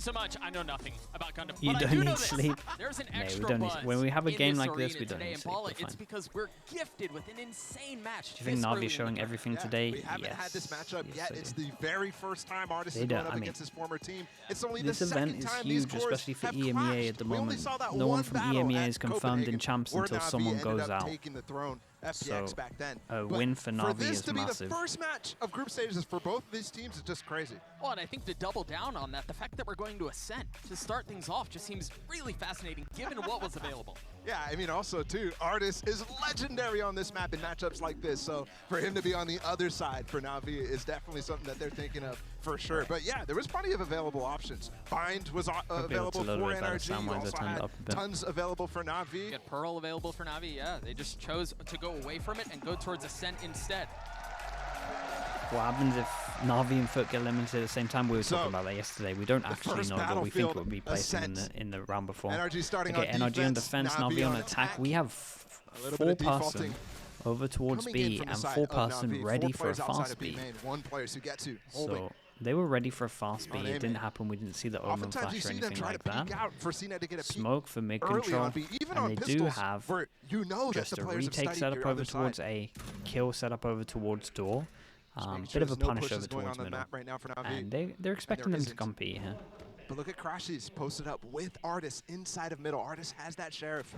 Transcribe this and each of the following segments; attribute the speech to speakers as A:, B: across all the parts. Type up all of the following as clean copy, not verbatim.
A: you so much. I know nothing about Gundam.
B: You
A: but
B: don't
A: I do
B: need
A: know this.
B: sleep.
A: There's an
B: No, we
A: extra
B: don't need
A: buzz
B: when we have a
A: in
B: game
A: this
B: like this,
A: arena
B: we don't
A: today
B: need
A: in
B: sleep.
A: Bala.
B: We're
A: It's
B: fine.
A: because we're gifted with an insane match.
B: Do you think Navi is showing everything today?
C: We haven't had this matchup yet. It's the very first time Artist
B: They
C: is going
B: don't-
C: up
B: I mean,
C: against his former team. It's only the
B: This event
C: second
B: is
C: time these
B: huge,
C: cores
B: especially for
C: have
B: EMEA
C: clashed.
B: at the
C: We only
B: moment.
C: saw that
B: No one
C: one
B: from
C: battle
B: EMEA
C: at
B: is confirmed in
C: Copenhagen,
B: champs
C: where
B: until
C: Navi
B: someone
C: ended
B: goes
C: up
B: out.
C: taking the throne,
B: So
C: FPX back then.
B: a
C: But
B: win for Navi
C: this
B: is
C: to be
B: massive.
C: the first match of group stages for both of these teams is just crazy.
A: Well, and I think to double down on that, the fact that we're going to Ascent to start things off just seems really fascinating given what was available.
C: Yeah, I mean, also, too, Artist is legendary on this map in matchups like this, so for him to be on the other side for Navi is definitely something that they're thinking of for sure. But yeah, there was plenty of available options. Bind was available for NRG, you also had tons available for Navi.
A: You had Pearl available for Navi, yeah. They just chose to go away from it and go towards Ascent instead.
B: What happens if Navi and Foot get eliminated at the same time? We were talking about that yesterday. We don't actually know, but we think it would be placing in the round before.
C: NRG starting
B: okay,
C: on
B: NRG on defense, Navi on attack. We have 4-person over towards B and 4-person ready for a fast B. So they were ready for a fast B. It didn't happen. We didn't see the Omen flash or anything like that. Smoke for mid control, and they do have just a retake setup over towards A, kill setup over towards door. Bit of a punish over towards middle, and they're expecting them to come B here.
C: But look at Crashies posted up with Artist inside of middle. Artist has that Sheriff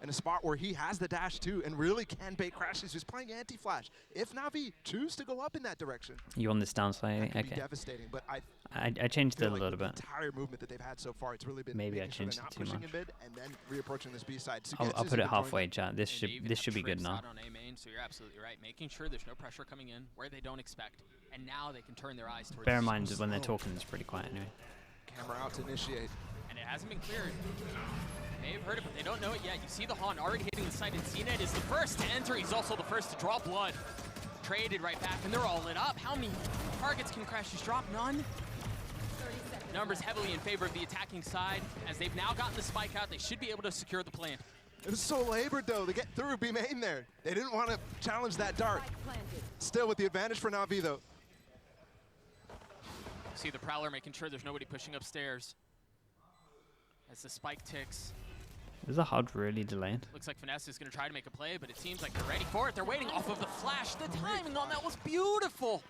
C: in a spot where he has the dash too and really can bait Crashies, who's playing anti-flash. If Navi choose to go up in that direction,
B: you on this down slightly?
C: Okay. Devastating, but
B: I changed it a little bit.
C: The entire movement that they've had so far, it's really been
B: maybe I changed it too much.
C: Mid and then reapproaching this B side.
B: I'll put it halfway, chat. This should be good now.
A: On A main, so you're absolutely right. Making sure there's no pressure coming in where they don't expect, and now they can turn their eyes towards.
B: Bear in mind when they're talking, it's pretty quiet anyway.
C: Camera out to initiate,
A: and it hasn't been cleared. May have heard it, but they don't know it yet. You see the Han already hitting the site, and CNET is the first to enter. He's also the first to draw blood. Traded right back, and they're all lit up. How many targets can Crashies drop? None. Numbers heavily in favor of the attacking side. As they've now gotten the spike out, they should be able to secure the plant.
C: It was so labored, though, to get through B main there. They didn't want to challenge that dart. Still with the advantage for Navi, though.
A: See the Prowler making sure there's nobody pushing upstairs. As the spike ticks.
B: Is the HUD really delayed?
A: Looks like Finesse is going to try to make a play, but it seems like they're ready for it. They're waiting off of the flash. The timing on that was beautiful.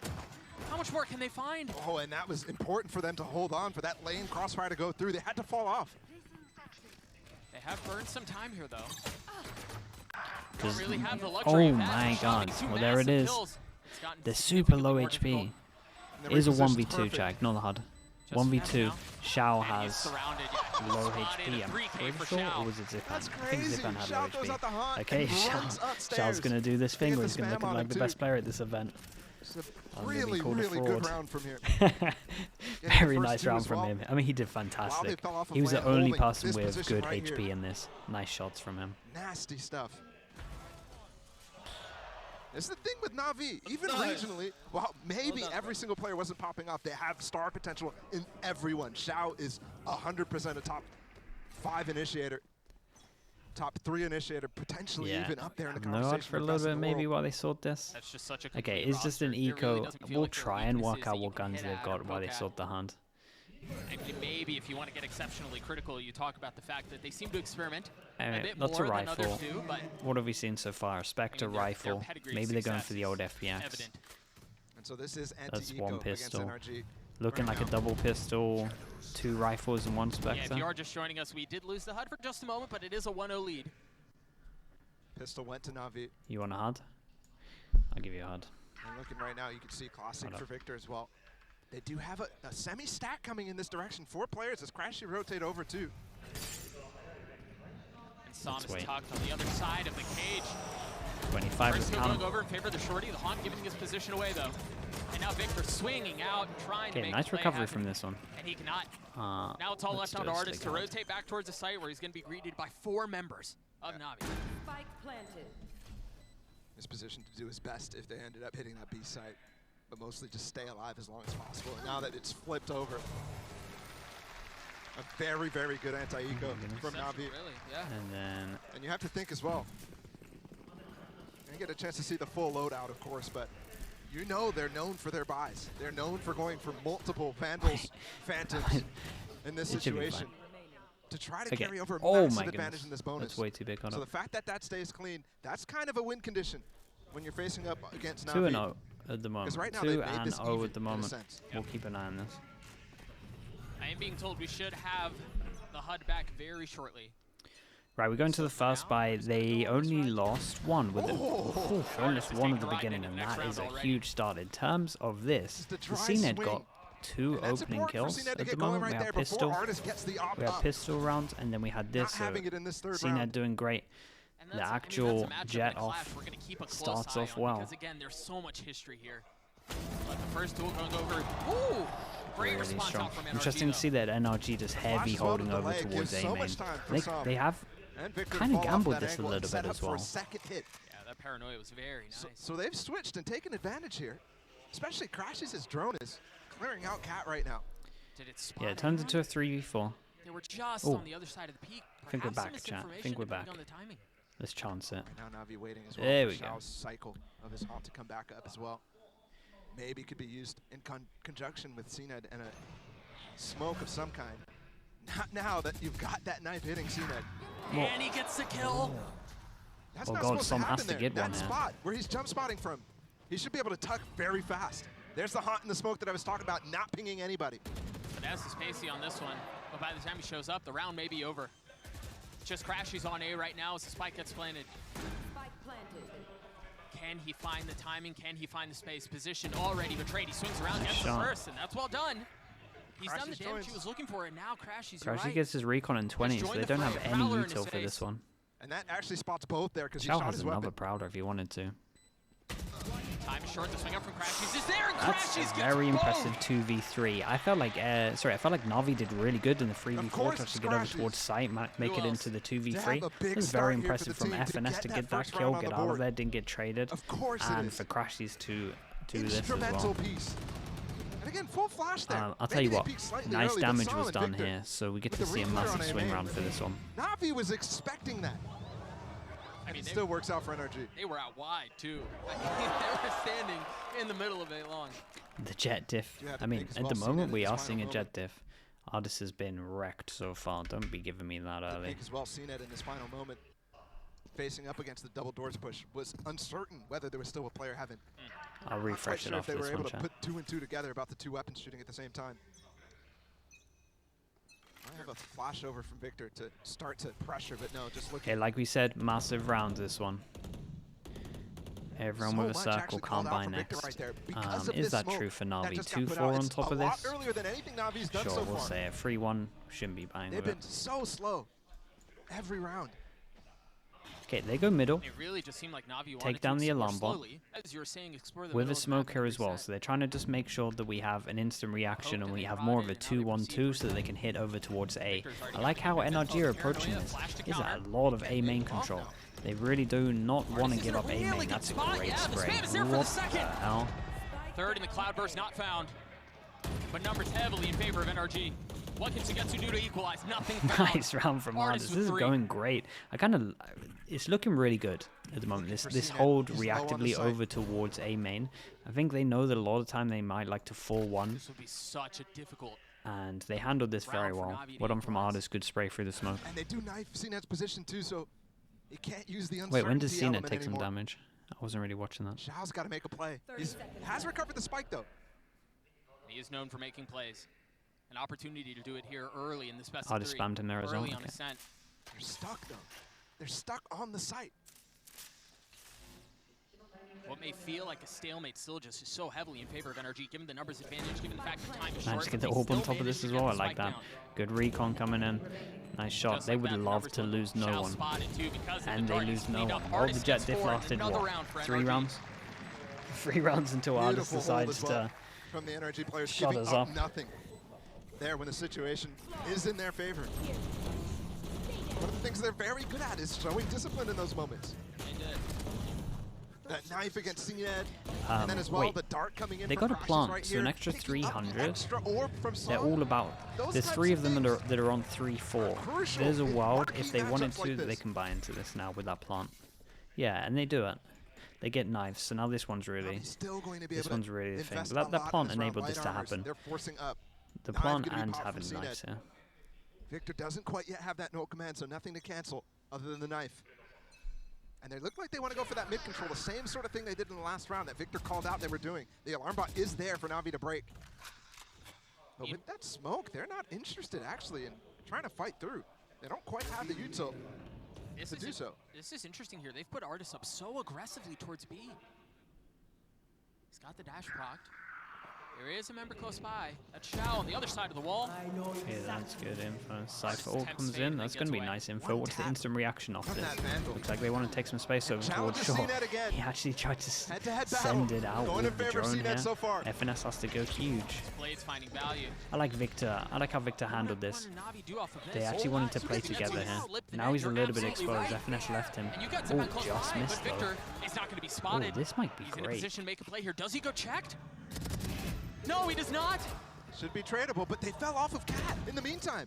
A: How much more can they find?
C: Oh, and that was important for them to hold on for that lane crossfire to go through. They had to fall off.
A: They have burned some time here, though. Don't really have the luxury
B: oh
A: of that.
B: my god. Well, there it is. They're super low HP. It is a 1v2, Jack, not the HUD. 1v2. Xiao has low HP. I'm pretty sure, or was it Zipan? I think Zipan had low HP. Okay, Xiao's gonna do this thing where he's gonna look like the best player at this event.
C: Really good round from here.
B: Very nice round from him. I mean, he did fantastic. He was the only person with good HP in this. Nice shots from him.
C: Nasty stuff. It's the thing with Navi, even regionally, while maybe every single player wasn't popping off, they have star potential in everyone. Xiao is 100% a top 5 initiator, top 3 initiator, potentially even up there in the conversation.
B: No, for a little bit maybe while they sort this.
A: That's just such a
B: okay, it's just an eco. We'll try and work out what guns they've got while they sort the hand.
A: And maybe if you want to get exceptionally critical, you talk about the fact that they seem to experiment
B: a
A: bit
B: lots
A: more
B: of rifle.
A: than others do, but
B: what have we seen so far? Spectre rifle. Maybe they're going for the old FPX.
C: And so this is
B: that's one pistol.
C: NRG.
B: Looking like a double pistol, 2 rifles and 1 Spectre.
A: Yeah, if you are just joining us, we did lose the HUD for just a moment, but it is a 1-0 lead.
C: Pistol went to Navi.
B: You want a HUD? I'll give you a HUD.
C: And looking right now, you can see Classic for Victor as well. They do have a semi-stack coming in this direction. 4 players as Crashy rotate over too.
A: And Sam is tucked on the other side of the cage.
B: 25 is
A: going over in favor of the shorty. The Han giving his position away though. And now Victor swinging out, trying to make
B: nice recovery from this one.
A: And he cannot. Now it's all left on to Artist to rotate back towards the site where he's going to be greeted by 4 members of Navi.
D: Spike planted.
C: His position to do his best if they ended up hitting that B site, but mostly just stay alive as long as possible. And now that it's flipped over, a very good anti-eco from Navi.
A: Really, yeah.
C: And you have to think as well. You get a chance to see the full loadout, of course, but you know they're known for their buys. They're known for going for multiple Vandals, Phantoms. in this situation to try to carry over
B: oh
C: massive
B: my
C: advantage in this bonus.
B: That's way too big on
C: So
B: it.
C: the fact that that stays clean, that's kind of a win condition when you're facing up against NAVI.
B: 2-0 at the moment.
C: Right now
B: 2-0 at the moment. We'll keep an eye on this.
A: I am being told we should have the HUD back very shortly.
B: Right, we're going to the first buy. They only lost one with it. Only lost one at the beginning, and that is a huge start. In terms of this, the CNED got 2 opening kills at the moment. We have pistol rounds, and then we had this. So CNED doing great. The actual jet off starts off well.
A: Because again, there's so much history here. But the first duel going over. Ooh, great
B: really
A: response
B: strong.
A: out from NRG.
B: Interesting to see that NRG just heavy holding over towards A main. They have kind of gambled this a little bit as well.
A: Yeah, that paranoia was very nice.
C: So they've switched and taken advantage here. Especially Crashes' drone is clearing out Cat right now.
A: Did it spot?
B: Yeah, it turns into a 3v4.
A: They were just on the other side of the peak.
B: I think we're back, chat. I think we're back. Let's chance it.
C: Right now Navi waiting as well.
B: There we go.
C: Xiao's cycle of his haunt to come back up as well. Maybe could be used in conjunction with CNED and a smoke of some kind. Not now that you've got that knife hitting CNED.
A: And he gets the kill.
C: That's
B: oh
C: not
B: God,
C: supposed
B: Som
C: to happen
B: has to
C: there.
B: get one
C: that
B: here.
C: spot where he's jump spotting from, he should be able to tuck very fast. There's the haunt and the smoke that I was talking about, not pinging anybody.
A: Finesse is pacey on this one, but by the time he shows up, the round may be over. Just Crashies on A right now as the spike gets planted. Can he find the timing? Can he find the space? Position already betrayed. He swings around, gets the first, and that's well done. He's done the damage he was looking for, and now Crashies, you're right.
B: gets his recon in 20, so they don't have any util for this one.
C: And that actually spots both there because he
B: Xiao
C: shot
B: has
C: his
B: another
C: weapon.
B: Prowler if he wanted to.
A: Time is short. The swing up from Crashies is there, and
B: That's
A: Crashies gets
B: very
A: both.
B: impressive 2v3. I felt like Navi did really good in the 3v4 to actually get over towards site, make it into the 2v3. It was very impressive from FNS to get that kill, get out of there, didn't get traded, and for Crashies to do this as well.
C: And again, full flash there.
B: I'll tell you what, nice damage was done here, so we get to see a massive swing round for this one.
C: Navi was expecting that. I mean, it still works out for NRG.
A: They were out wide, too. They were standing in the middle of A long.
B: The jet diff. I mean, at the moment, we are seeing a jet diff. Artist has been wrecked so far. Don't be giving me that early.
C: As well, CNED in this final moment, facing up against the double doors push, was uncertain whether there was still a player having.
B: I'll refresh it off this one,
C: if they were able to
B: chat.
C: put 2 and 2 together about the 2 weapons shooting at the same time. I have a flash over from Victor to start to pressure, but no, just looking.
B: Okay, like we said, massive round this one. Everyone with a circle can't buy next. Is that true for Navi? 2-4 on top of this? Sure, we'll say a 3-1 shouldn't be buying with it.
C: They've been so slow every round.
B: Okay, they go middle.
A: It really just seemed like Navi
B: Take down the alarm bot
A: slowly, as you were saying, explore the
B: with a smoke here as well. So they're trying to just make sure that we have an instant reaction and we have more of a 2-1-2 so that they can hit over towards A. I like how NRG are approaching this. Is a lot of A main control. They really do not want to give up A main. That's a great spray. What the hell?
A: Third in the Cloudburst, not found. But numbers heavily in favor of NRG. What can Sugetsu do to equalize? Nothing.
B: Nice round from Artis. This is going great. It's looking really good at the moment. This hold reactively over towards A main. I think they know that a lot of time they might like to 4-1.
A: This would be such a difficult.
B: And they handled this very well. Well done from Artis. Good spray through the smoke.
C: And they do knife CNED's position too, so he can't use the uncertainty.
B: Wait, when does CNED take some damage? I wasn't really watching that.
C: Xiao's got to make a play. He has recovered the spike though.
A: He is known for making plays. An opportunity to do it here early in this best of 3.
B: Artis spammed him there as well.
A: Early on Ascent.
C: They're stuck though. They're stuck on the site.
A: What may feel like a stalemate still just is so heavily in favor of NRG, given the numbers advantage, given the fact that time is short.
B: Nice to get the orb on top of this as well. I like that. Good recon coming in. Nice shot. They would love to lose no one. And they lose no one. Oh, the jet diff lasted what? 3 rounds? 3 rounds until Artis decides to
C: from the NRG players
B: shut
C: giving
B: us
C: up
B: up.
C: nothing there when the situation is in their favor. One of the things they're very good at is showing discipline in those moments.
A: They did.
C: That knife against CNED, and then as well
B: wait,
C: the dart coming in.
B: they got a plant, so an extra 300. They're all about. There's 3 of them that are on 3-4. There's a world if they wanted to that they can buy into this now with that plant. Yeah, and they do it. They get knives, so now this one's really. This one's really the thing. But that plant enabled this to happen.
C: They're forcing up.
B: The plant and having knives here.
C: Victor doesn't quite yet have that no command, so nothing to cancel other than the knife. And they look like they want to go for that mid control, the same sort of thing they did in the last round that Victor called out they were doing. The alarm bot is there for Navi to break. But with that smoke, they're not interested actually in trying to fight through. They don't quite have the util to do so.
A: This is interesting here. They've put Artis up so aggressively towards B. He's got the dash procced. There is a member close by. That's Shao on the other side of the wall.
B: Okay, that's good info. Cypher all comes in. That's going to be nice info. What's the instant reaction off this? Looks like they want to take some space over towards Shaw. He actually tried to send it out with the drone here. FNS has to go huge.
A: Blade's finding value.
B: I like Victor. I like how Victor handled this. They actually wanted to play together here. Now he's a little bit exposed. FNS left him. Oh, just missed though.
A: He's not going to be spotted.
B: Oh, this might be
A: He's in a
B: great.
A: position to make a play here. Does he go checked? No, he does not.
C: Should be tradable, but they fell off of Cat in the meantime.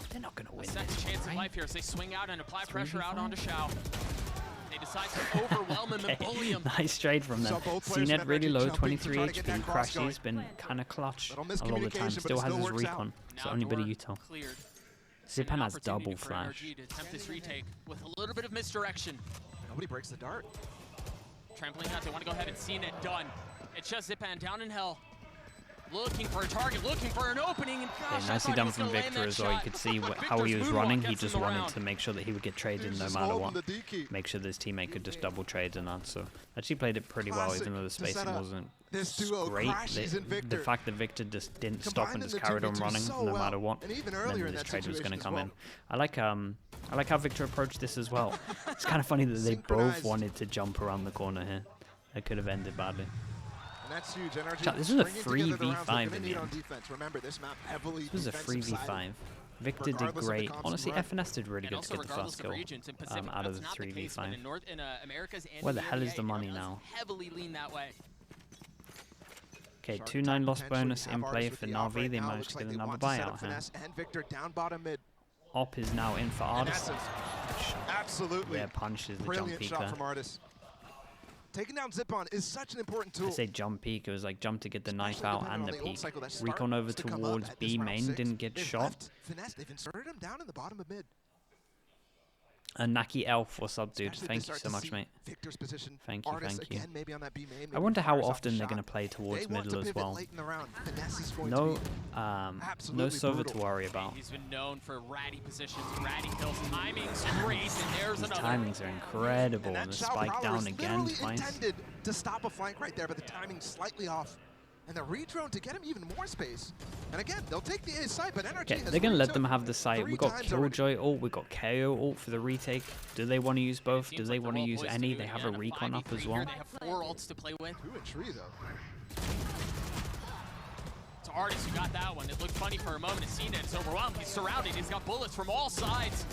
B: They're not going to win
A: Second
B: this,
A: chance
B: right?
A: of life here as they swing out and apply pressure out onto Shao. They decide to overwhelm him and bully him.
B: Nice trade from them. CNET really low, 23 HP. Crashy's been kind of clutch a lot of the time. Still has his recon. It's the only bit of util. Zipan has double flash.
A: NRG to attempt this retake with a little bit of misdirection.
C: Nobody breaks the dart.
A: Trampoline out, they want to go ahead and see it done. It's just Zipan down in hell. Looking for a target, looking for an opening. And gosh,
B: Yeah, nicely done from Victor as well. You could see how he was running. He just wanted to make sure that he would get traded no matter what. Make sure that his teammate could just double trade and that. So actually played it pretty well, even though the spacing wasn't great. The fact that Victor just didn't stop and just carried on running no matter what, and then this trade was going to come in. I like how Victor approached this as well. It's kind of funny that they both wanted to jump around the corner here. It could have ended badly.
C: And that's huge. NRG
B: Chat, this was a 3v5 in the end.
C: Remember, this map heavily
B: This was a 3v5. Victor did great. Honestly, FNS did really good to get the first kill out of the 3v5. Where the hell is the money now? Okay, 2-9 loss bonus in play for Navi. They managed to get another buyout here. Op is now in for Artis.
C: Absolutely.
B: Yeah, punishes the jump
C: Brilliant
B: peek
C: shot
B: there.
C: from Artis. Taking down Zip-On is such an important tool.
B: I say jump peek, it was like jump to get the knife out and the peek. Recon over towards B main, didn't get shot.
C: Finesse, they've inserted him down in the bottom of mid.
B: And Naki Elf, what's up, dude? Thank you so much, mate.
C: Victor's position.
B: Thank you,
C: Artis
B: thank you.
C: again, maybe on that B main,
B: I wonder how often they're going to play towards middle as well. No, no Sova to worry about.
A: He's been known for ratty positions, ratty kills, timing's great, and there's
B: His
A: another.
B: timings are incredible, and the spike down again twice.
C: Intended to stop a flank right there, but the timing's slightly off. And the redrone to get him even more space. And again, they'll take the A site, but NRG
B: Okay,
C: has
B: they're going to let them
C: retook
B: have the site. We got Killjoy ult, we got KO ult for the retake. Do they want to use both? Do they want to use any? They have a recon up as well.
A: They have 4 ults to play with.
C: 2 and 3 though.
A: It's Artis who got that one. It looked funny for a moment. CNET is overwhelmed. He's surrounded. He's got bullets from all sides.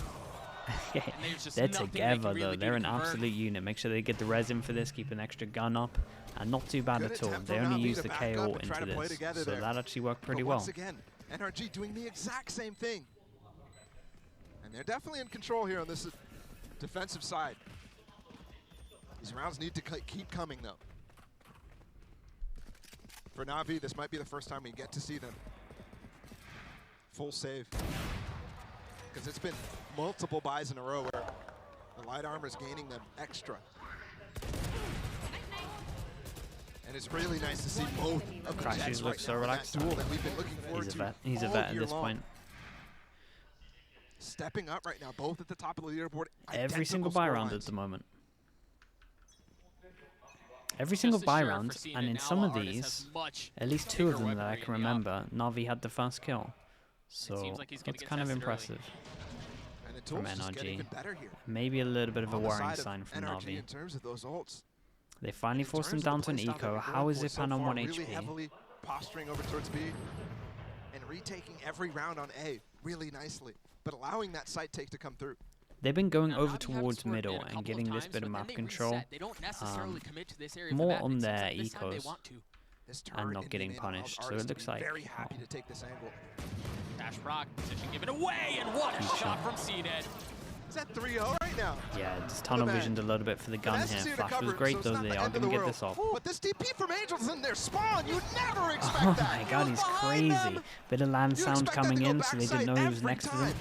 B: They're together though. They're an absolute unit. Make sure they get the res in for this. Keep an extra gun up. And not too bad at all. They only use the KO into this. So that actually worked pretty well.
C: Once again, NRG doing the exact same thing. And they're definitely in control here on this defensive side. These rounds need to keep coming though. For Navi, this might be the first time we get to see them full save. Because it's been multiple buys in a row where the light armor is gaining them extra. And it's really nice to see both of the
B: Crashes look so relaxed.
C: that we've been looking forward to.
B: He's a vet at this point.
C: Stepping up right now, both at the top of the leaderboard.
B: Every single buy round at the moment. Every single buy round, and in some of these, at least 2 of them that I can remember, Navi had the first kill. So it's kind of impressive from NRG. Maybe a little bit of a worrying sign from Navi. They finally forced him down to an eco. How is Zipan on 1 HP?
C: Heavily posturing over towards B and retaking every round on A really nicely, but allowing that site take to come through.
B: They've been going over towards middle and getting this bit of map control, more on their ecos and not getting punished. So it looks like
C: very happy to take this angle.
A: Dash proc, position given away, and what a shot from CNET.
C: Is that 3-0 right now.
B: Yeah, just tunnel visioned a little bit for the gun here. Flash was great though. They are going to get this off.
C: But this DP from Angel's in their spawn. You never expect
B: Oh
C: that.
B: my god, he's crazy. Bit of land sound coming in, so they didn't know he was next to them.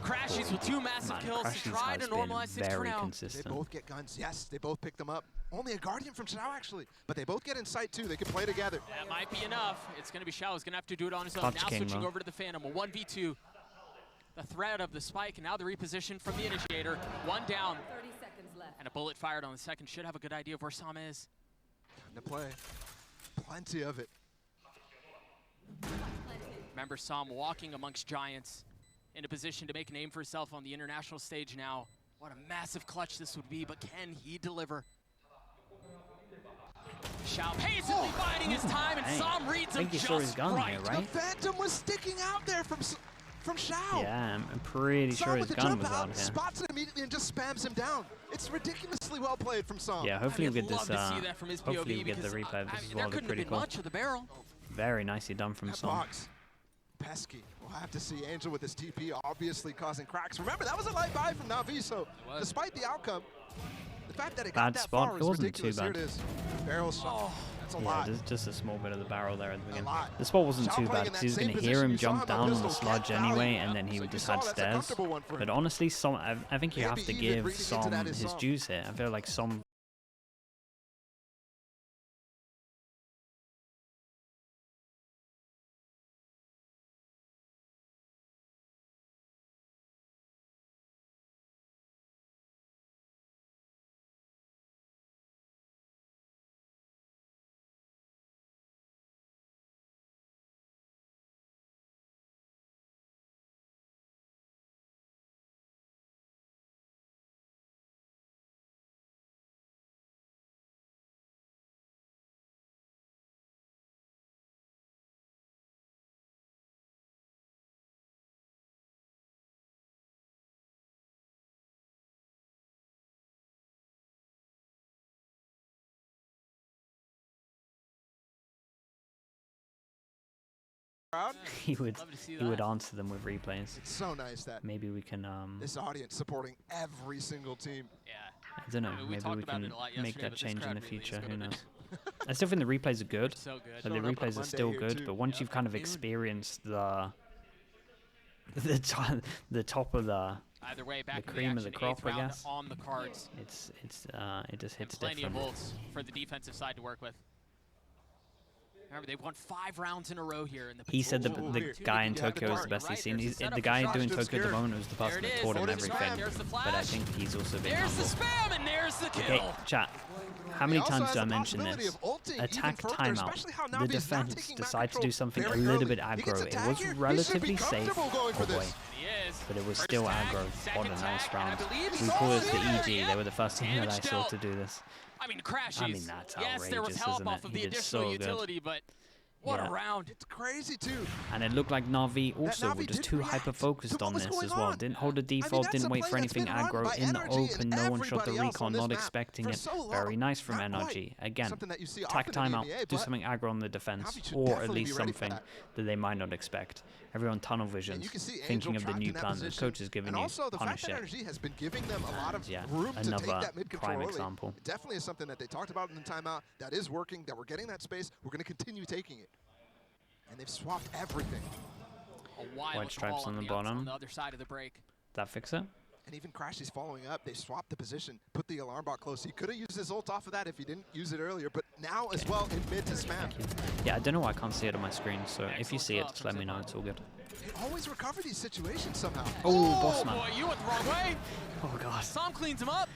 A: Crashes with 2 massive kills to try to normalize things for now.
B: Consistent.
C: They both get guns. Yes, they both pick them up. Only a Guardian from Xiao, actually. But they both get in sight, too. They can play together.
A: That might be enough. It's going to be Xiao. He's going to have to do it on his own.
B: Clutch
A: Now
B: King,
A: switching
B: though.
A: over to the Phantom. A 1v2. The threat of the spike, and now the reposition from the Initiator. 1 down.
D: 30 seconds left.
A: And a bullet fired on the second. Should have a good idea of where Sam is.
C: Time to play. Plenty of it.
A: Remember Sam walking amongst giants, in a position to make a name for himself on the international stage now. What a massive clutch this would be, but can he deliver? Xiao patiently biding his time, and Sam reads him just
B: his gun
A: right.
B: Here, right?
C: The Phantom was sticking out there from Xiao.
B: Yeah, I'm pretty sure his gun was out here.
C: Spots it immediately and just spams him down. It's ridiculously well played from Sam.
B: Yeah, hopefully we get this.
A: Hopefully
B: Hopefully we get the replay of this as well. They're pretty cool.
A: Much of the barrel.
B: Very nicely done from Sam.
C: Pesky. We'll have to see Angel with his TP obviously causing cracks. Remember, that was a light buy from NAVI, so despite the outcome, the fact that it got that far is ridiculous. Here it is. Barrel shot. That's a lot.
B: Yeah, just a small bit of the barrel there at the beginning.
C: lot.
B: The spot wasn't too bad because he was going to hear him jump down on the sludge anyway, and then he would just had stairs. But honestly, I think you have to give Som his dues here. I feel like Som. He would answer them with replays.
C: It's so nice that
B: maybe we can
C: this audience supporting every single team.
A: Yeah.
B: I don't know. Maybe we can make that change in the future. Who knows? I still think the replays are good.
A: So good.
B: The replays are still good, but once you've kind of experienced the top of the
A: either way, back
B: the cream of the crop, I guess.
A: On the cards.
B: It just hits
A: plenty
B: different.
A: Of ults for the defensive side to work with. Remember, they've won 5 rounds in a row here. In the
B: he said the guy in Tokyo is the best he's seen. The guy doing Tokyo at the moment was the person that taught him everything. But I think he's also been humble.
A: There's the spam, and there's the kill.
B: Okay, chat. How many times do I mention this? Attack timeout. The defense decide to do something a little bit aggro. It was relatively safe. Oh boy. But it was still aggro. What a nice round. We call it the EG. They were the first team that I saw to do this.
A: I mean, crashes.
B: I mean, that's outrageous,
A: yes, there was help
B: isn't
A: off
B: it?
A: of
B: He
A: the
B: did
A: additional
B: so
A: utility, but what a round.
C: It's crazy, too.
B: And it looked like Na'Vi also were just too hyper-focused on this as well. Didn't hold the default, didn't wait for anything aggro. In the open, no one shot the recon, not expecting it. Very nice from NRG. Again, attack timeout, do something aggro on the defense, or at least something that they might not expect. Everyone tunnel visions, thinking of the new plan that the coach is giving you, punish it. Yeah, another prime example.
C: It definitely is something that they talked about in the timeout that is working, that we're getting that space, we're going to continue taking it. And they've swapped everything.
B: White stripes on the bottom.
A: On the other side of the break.
B: That fix it?
C: And even Crashy's following up. They swapped the position, put the alarm bot close. He could have used his ult off of that if he didn't use it earlier, but now as well in mid to spam.
B: Yeah, I don't know why I can't see it on my screen, so if you see it, just let me know. It's all good.
C: They always recover these situations somehow.
B: Oh, boss man.
A: Boy, you went the wrong way.
B: Oh, God.
A: Sam cleans him up.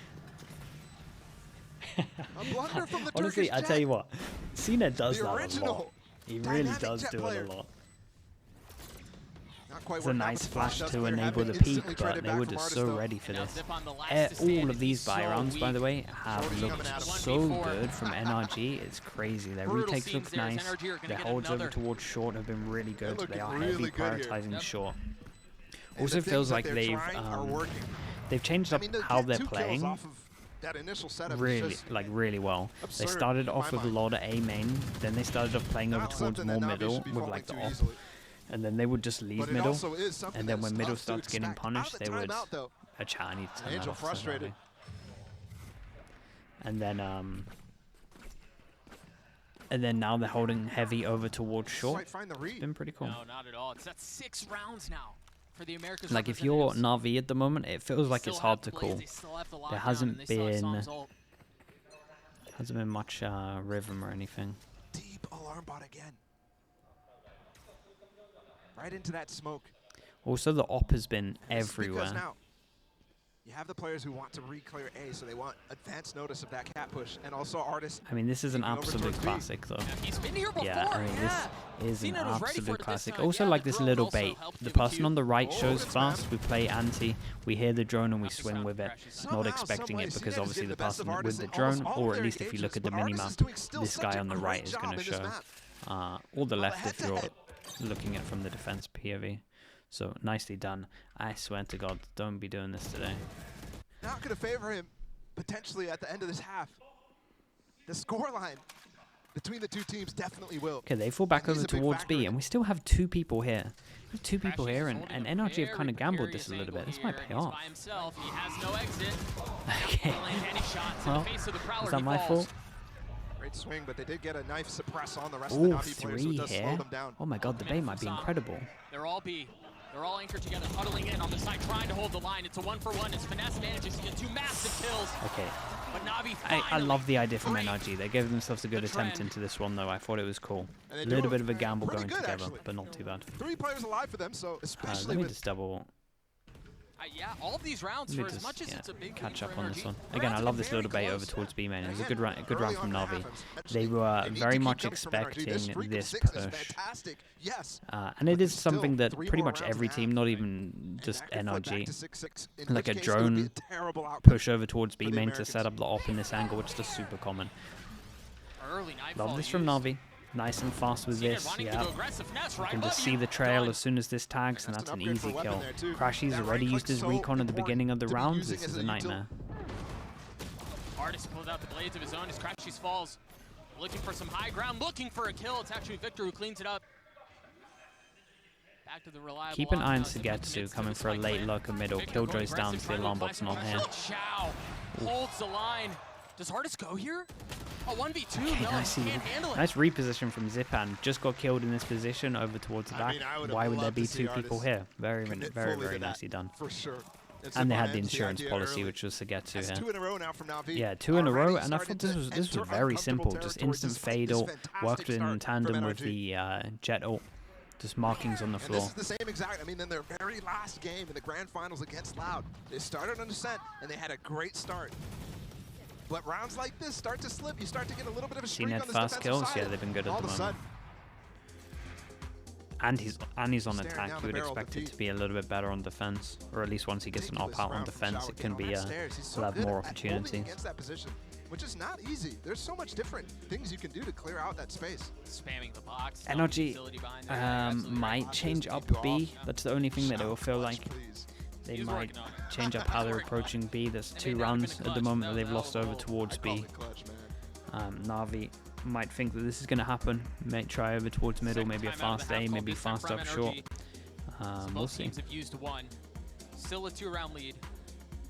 C: A blunder from the
B: Honestly, I tell you what, CNET does
C: the
B: that a lot.
C: original
B: He really does do it a lot. It's a nice flash to enable the peak, but they were just so ready for this. All of these buy rounds, by the way, have looked so good from NRG. It's crazy. Their retakes look nice. Their holds over towards short have been really good. They are heavily prioritizing short. Also feels like they've changed up how they're playing.
C: That initial setup
B: really well. They started off with a lot of A main, then they started off playing over towards more middle with like the op, and then they would just leave middle, and then when middle starts getting punished, they would a chat. I need to turn
C: Angel
B: that off.
C: frustrated.
B: And then now they're holding heavy over towards short. It's been pretty cool.
A: No, not at all. It's at 6 rounds now for the Americas.
B: Like if you're NAVI at the moment, it feels like it's hard to call. There hasn't been much rhythm or anything.
C: Deep alarm bot again. Right into that smoke.
B: Also, the op has been everywhere.
C: Because now you have the players who want to re-clear A, so they want advance notice of that cat push, and also artists.
B: I mean, this is an absolute classic, though.
A: He's been here before.
B: Yeah, I mean, this is an absolute classic. Also, like this little bait. The person on the right shows fast. We play anti. We hear the drone and we swing with it, not expecting it, because obviously the person with the drone, or at least if you look at the minimap, this guy on the right is going to show. Or the left if you're looking at it from the defense POV. So nicely done. I swear to God, don't be doing this today.
C: Not going to favor him potentially at the end of this half. The scoreline between the two teams definitely will.
B: Okay, they fall back over towards B, and we still have 2 people here. We have 2 people here, and NRG have kind of gambled this a little bit. This might pay off.
A: He has no exit.
B: Okay. Well, is that my fault?
C: Great swing, but they did get a knife suppress on the rest
B: Ooh,
C: of the NAVI players, so it
B: 3
C: does slow
B: here.
C: them down.
B: Oh my God, the bait might be incredible.
A: They're all B. They're all anchored together, huddling in on the side, trying to hold the line. It's a 1-for-1 as Finesse manages to get 2 massive kills.
B: Okay.
A: But NAVI
B: I love the idea from NRG. They gave themselves a good attempt into this one, though. I thought it was cool. A little bit of a gamble going together,
C: actually.
B: but not too bad.
C: 3 players alive for them, so especially
B: let me just double.
A: Yeah, all of these rounds, for as much as it's a big
B: catch up on this one. Again, I love this little bait over towards B main. It was a good round from NAVI. They were very much expecting this push. And it is something that pretty much every team, not even just NRG, like a drone push over towards B main to set up the op in this angle, which is just super common. Love this from NAVI. Nice and fast with this, yeah. You can just see the trail as soon as this tags, and that's an easy kill. Crashy's already used his recon at the beginning of the rounds. This is a nightmare.
A: Artist pulled out the blades of his own as Crashy's falls. Looking for some high ground, looking for a kill. It's actually Victor who cleans it up. Back to the reliable.
B: Keep an eye on Sugetsu coming for a late lurker middle. Killjoy's down, so the alarm bot's not here.
A: Chow holds the line. Does Artist go here? A 1v2,
B: okay,
A: no,
B: nice,
A: can't handle it.
B: Nice reposition from Zipan. Just got killed in this position over towards the back. Why would there be 2 people here? Very nicely done.
C: For sure.
B: And they had the insurance policy, which was Sugetsu here.
C: 2 in a row now from NAVI.
B: Yeah, 2 in a row, and I thought this was very simple. Just instant fade ult, worked in tandem with the jet ult. Just markings on the floor.
C: And this is the same exact, I mean, in their very last game in the grand finals against Loud, they started on Ascent, and they had a great start. But rounds like this start to slip. You start to get a little bit of a streak on this
B: fast kills,
C: side.
B: yeah, they've been good at the moment. And he's on attack. You would expect it to be a little bit better on defense, or at least once he gets an op out on defense, it can be he'll have more opportunities.
C: Which is not easy. There's so much different things you can do to clear out that space.
A: Spamming the box.
B: NRG might change up B. That's the only thing that it will feel like. They might change up how they're approaching B. There's 2 rounds at the moment that they've lost over towards B. NAVI might think that this is going to happen. May try over towards middle, maybe a fast A, maybe fast up short. We'll see.
A: Still a 2-round lead.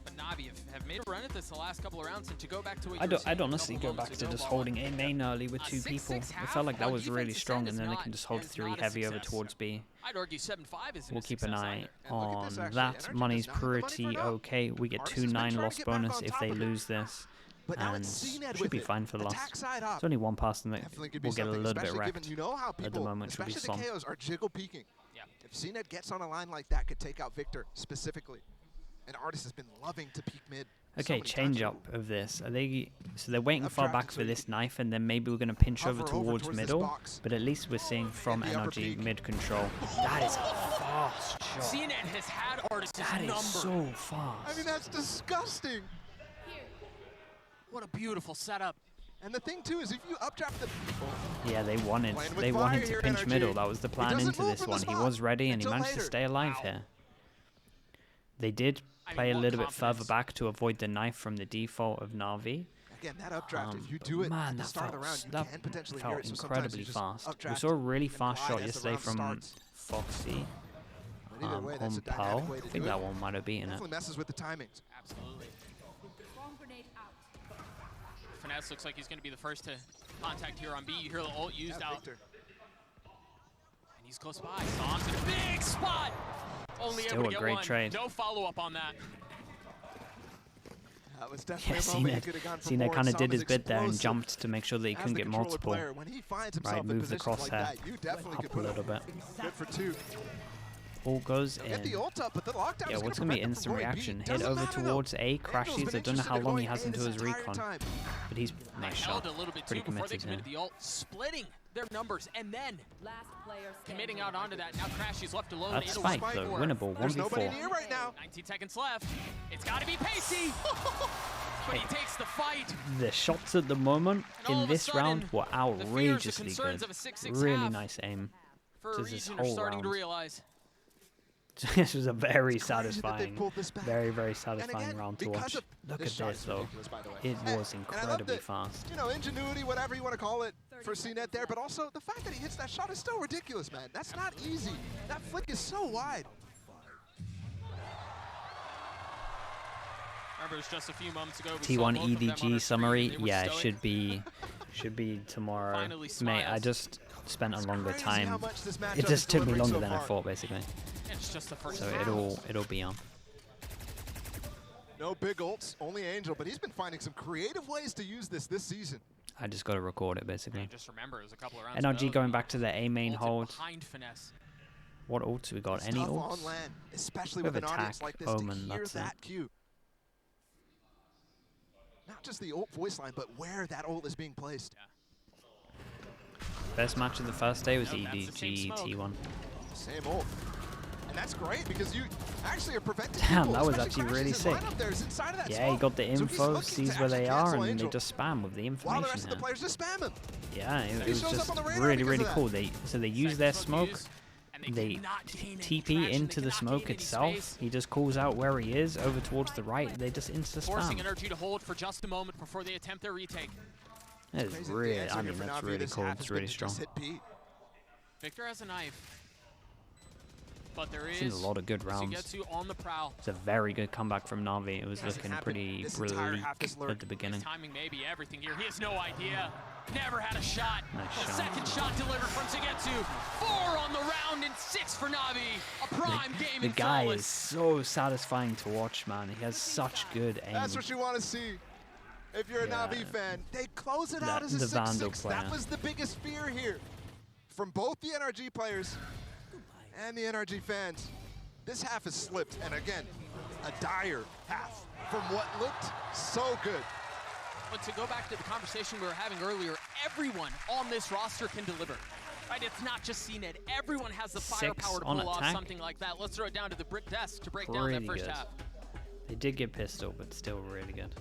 A: But NAVI have made a run at this the last couple of rounds, and to go back to
B: I'd honestly go back to just holding A main early with 2 people. It felt like that was really strong, and then they can just hold 3 heavy over towards B.
A: I'd argue 7-5 is
B: we'll keep an eye on that. Money's pretty okay. We get 2-9 loss bonus if they lose this, and should be fine for the loss. There's only 1 person that will get a little bit wrecked at the moment. Should be Slum.
C: Are jiggle peeking. If CNET gets on a line like that, could take out Victor specifically. And Artist has been loving to peek mid.
B: Okay, change up of this. So they're waiting far back for this knife, and then maybe we're going to pinch over towards middle. But at least we're seeing from NRG mid control. That is a fast shot.
A: CNET has had Artist's
B: number. That is so fast.
C: I mean, that's disgusting.
A: What a beautiful setup.
C: And the thing too is, if you updraft the
B: yeah, they wanted to pinch middle. That was the plan into this one. He was ready, and he managed to stay alive here. They did play a little bit further back to avoid the knife from the default of NAVI.
C: Again, that updraft, if you do it at the start of the round, you can potentially
B: felt incredibly fast. We saw a really fast shot yesterday from Foxy.
C: either way, that's
B: on
C: a dynamic
B: Pearl.
C: way
B: I
C: to
B: think
C: do
B: that
C: it.
B: one might have beaten it.
C: Definitely messes with the timings.
A: Absolutely. Finesse looks like he's going to be the first to contact here on B. You hear the ult used out.
C: Victor.
A: And he's close by. Songs in a big spot. Only
B: Still
A: able to
B: a
A: get
B: great
A: one.
B: trade.
A: No follow-up on that.
C: That was definitely a moment he could have gone for
B: Cena
C: more.
B: kind of
C: Sam
B: did
C: is
B: his bit there and
C: explosive.
B: jumped to make sure that he
C: As
B: couldn't
C: the
B: get
C: controller
B: multiple.
C: player, when he finds himself
B: Right,
C: in
B: move the
C: positions like
B: crosshair
C: that, you definitely could
B: up a
C: put
B: little bit.
C: good for 2.
B: All goes
C: Get the
B: in.
C: ult up, but the lockdown
B: Yeah,
C: is
B: what's
C: going
B: going
C: to
B: to be instant reaction? Hit
C: Doesn't
B: over
C: matter, though.
B: towards A, crashes. I don't know how long he has into his recon.
C: Time.
B: But he's nice
A: Held
B: shot.
A: a little bit
B: Pretty
A: too before they
B: committed
A: committed
B: here.
A: the ult, splitting their numbers, and then committing out onto that. Now Crashy's left alone.
B: That's
A: It'll
B: spike
A: spike
B: though,
A: for
B: winnable,
C: There's nobody
B: 1v4.
C: near right now.
A: 19 seconds left. It's got to be pacey. But he takes the fight.
B: The shots at the moment
A: And all
B: in
A: of a
B: this round
A: sudden,
B: were
A: the fears, the
B: outrageously
A: concerns
B: good.
A: of a 6-6
B: Really
A: half
B: nice aim.
A: for a
B: Just this
A: reason are
B: whole
A: starting to
B: round.
A: realize.
B: This was a very
C: It's crazy that they
B: satisfying,
C: pulled this back.
B: very
C: And
B: satisfying
C: again,
B: round to
C: because
B: watch.
C: of
B: Look
C: this
B: at
C: shot
B: this
C: is
B: though.
C: ridiculous, by the way.
B: It
C: And-
B: was
C: and I love
B: incredibly
C: that,
B: fast.
C: You know, ingenuity, whatever you want to call it, for CNET there, but also the fact that he hits that shot is still ridiculous, man. That's not easy. That flick is so wide.
A: Remember, it was just a few moments ago. we saw
B: T1
A: both of them on our
B: EDG
A: screen.
B: summary.
A: They were
B: Yeah, it
A: stoic.
B: should be tomorrow.
A: Finally
B: Mate, I
A: smiles.
B: just spent a longer
C: Crazy how
B: time.
C: much this matchup
B: It
C: is
B: just took me
C: delivering
B: longer
C: so
B: than I
C: far.
B: thought, basically.
A: It's just the first
B: So
A: round.
B: it'll be on.
C: No big ults, only Angel, but he's been finding some creative ways to use this season.
B: I just got to record it, basically.
A: And just remember, it was a couple of rounds
B: NRG
A: ago.
B: going back to the A main
A: Ulted
B: hold.
A: behind Finesse.
B: What ults we got?
C: It's
B: Any
C: tough
B: ults?
C: on land, especially
B: We
C: with
B: have
C: an audience
B: attack,
C: like this
B: Omen,
C: to hear
B: that's it.
C: that cue. Not just the ult voice line, but where that ult is being placed.
B: Best match of the first day was
A: Nope, that's the same
B: EDG
A: smoke.
B: T1.
C: Same ult. And that's great because you actually are preventing
B: Damn,
C: people,
B: that was
C: especially
B: actually really
C: Crash's
B: sick.
C: lineup there is inside of that
B: Yeah, he
C: smoke.
B: got the
C: So he's
B: info,
C: looking
B: sees
C: to
B: where they
C: actually
B: are,
C: cancel
B: and they
C: Angel,
B: just spam with the
C: while the
B: information
C: rest of the
B: here.
C: players just spam him.
B: Yeah, it
C: He
B: was
C: shows up
B: just
C: on the radar
B: really,
C: because
B: really
C: of that.
B: cool. They use their smoke.
A: used, and
B: They
A: cannot gain any
B: TP
A: traction,
B: into
A: they
B: the
A: cannot
B: smoke
A: gain any
B: itself.
A: space.
B: He just calls out where he is over towards the right. They just insta
A: Forcing
B: spam.
A: NRG to hold for just a moment before they attempt their retake.
B: That is
C: Crazy. The
B: really,
C: answer
B: I
C: here
B: mean,
C: for
B: that's
C: Navi
B: really
C: this
B: cool.
C: half
B: It's
C: has
B: really
C: been to
B: strong.
C: just hit B.
A: Victor has a knife. But there
B: Seen
A: is
B: a lot of good rounds.
A: Sugetsu on the prowl.
B: It's a very good comeback from Navi. It was
C: Hasn't
B: looking
C: happened
B: pretty
C: this entire
B: bleak
C: half this
B: at
C: lurk.
B: the beginning.
A: His timing may be everything here. He has no idea. Never had a shot.
B: Nice
A: The
B: shot.
A: second shot delivered from Sugetsu. 4 on the round and 6 for Navi. A prime game
B: The
A: and
B: guy
A: flawless.
B: is so satisfying to watch, man. He has such good aim.
C: That's what you want to see. If you're a
B: Yeah.
C: Navi fan, they close it out as a
B: The Vandal
C: 6-6. That
B: player.
C: was the biggest fear here from both the NRG players and the NRG fans. This half has slipped, and again, a dire half from what looked so good.
A: But to go back to the conversation we were having earlier, everyone on this roster can deliver. Right? It's not just CNET. Everyone has the
B: 6
A: firepower to
B: on
A: pull off
B: attack.
A: something like that. Let's throw it down to the brick desk to break down that
B: Pretty
A: first
B: good.
A: half.
B: They did get pistol, but still really good.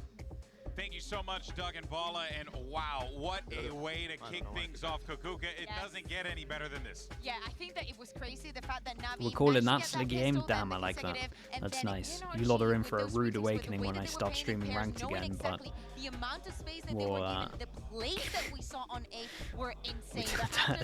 D: Thank you so much, Doug and Bala, and wow, what a way to kick things off Kukuka. It
E: Yes.
D: doesn't get any better than this.
E: Yeah, I think that it was crazy, the fact that Navi
B: We're calling
E: managed
B: that
E: to get
B: the game?
E: pistol
B: Damn,
E: and
B: I
E: the
B: like that.
E: consecutive, and
B: That's
E: then
B: nice.
E: NRG
B: You lot are in
E: with
B: for a
E: those
B: rude
E: retakes, with the
B: awakening
E: way
B: when
E: that
B: I
E: they were
B: start
E: playing in
B: streaming
E: pairs,
B: ranked
E: knowing
B: again, but
E: exactly the amount of space that they
B: we'll,
E: were given, the plays that we saw on A were insane.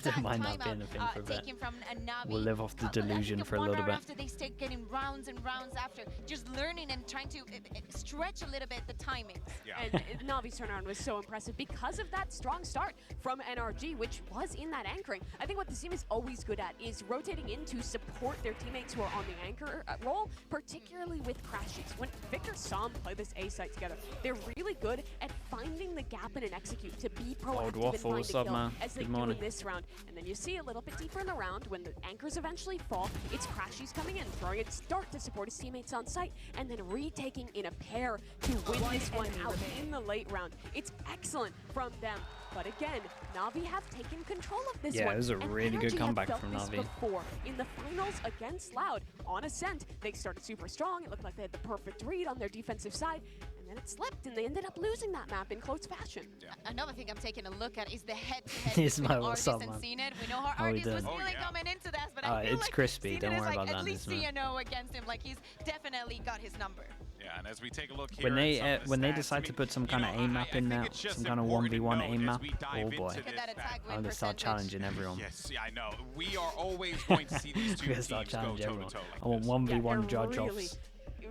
B: that might not be anything for a bit.
E: Taken from a Navi.
B: We'll live off the
E: But I think
B: delusion
E: that
B: for a
E: 1
B: little
E: hour
B: bit.
E: after they start getting rounds and rounds after, just learning and trying to stretch a little bit the timing.
D: Yeah.
F: And Navi's turnaround was so impressive because of that strong start from NRG, which was in that anchoring. I think what this team is always good at is rotating in to support their teammates who are on the anchor role, particularly with crashes. When Victor saw them play this A site together, they're really good at finding the gap in an execute to be proactive
B: Waffle,
F: and find
B: what's
F: a
B: up,
F: kill,
B: man?
F: as they
B: Good
F: do
B: morning.
F: in this round. And then you see a little bit deeper in the round when the anchors eventually fall, it's crashes coming in, throwing a start to support his teammates on site, and then retaking in a pair to win this one out in the late round. It's excellent from them. But again, Navi have taken control of this
B: Yeah,
F: one.
B: it was a
F: and
B: really good
F: NRG have
B: comeback
F: felt
B: from
F: this
B: Navi.
F: Before. In the finals against Loud on Ascent, they started super strong. It looked like they had the perfect read on their defensive side, and then it slipped, and they ended up losing that map in close fashion.
E: Another thing I'm taking a look at is the head-to-head
B: Here's
E: between
B: my what's
E: Artis
B: up,
E: and
B: man.
E: CNET. We know how
B: How we
E: Artis was
B: doing?
E: feeling
D: Oh, yeah.
E: coming into that, but but I feel
B: it's
E: like
B: crispy. Don't
E: Cena is
B: worry about
E: at
B: that.
E: least CNO against him. Like he's definitely got his number.
D: Yeah, and as we take a look here
B: When they
D: at some of the
B: when they
D: stats,
B: decide
D: I
B: to
D: mean,
B: put some
D: you
B: kind of
D: know,
B: aim map
D: I
B: in
D: think
B: there,
D: it's just
B: some kind of
D: important to
B: 1v1
D: note
B: aim
D: as
B: map,
D: we dive
B: oh
D: into
B: boy.
E: Look at that attack
B: I'm
E: win
B: gonna start
E: percentage.
B: challenging everyone.
D: Yes, yeah, I know. We are always going to see these two
B: I'm gonna
D: teams
B: start
D: go
B: challenging everyone.
D: toe-to-toe
B: I want
D: like this.
B: 1v1
F: they're
B: judge
F: really,
B: offs.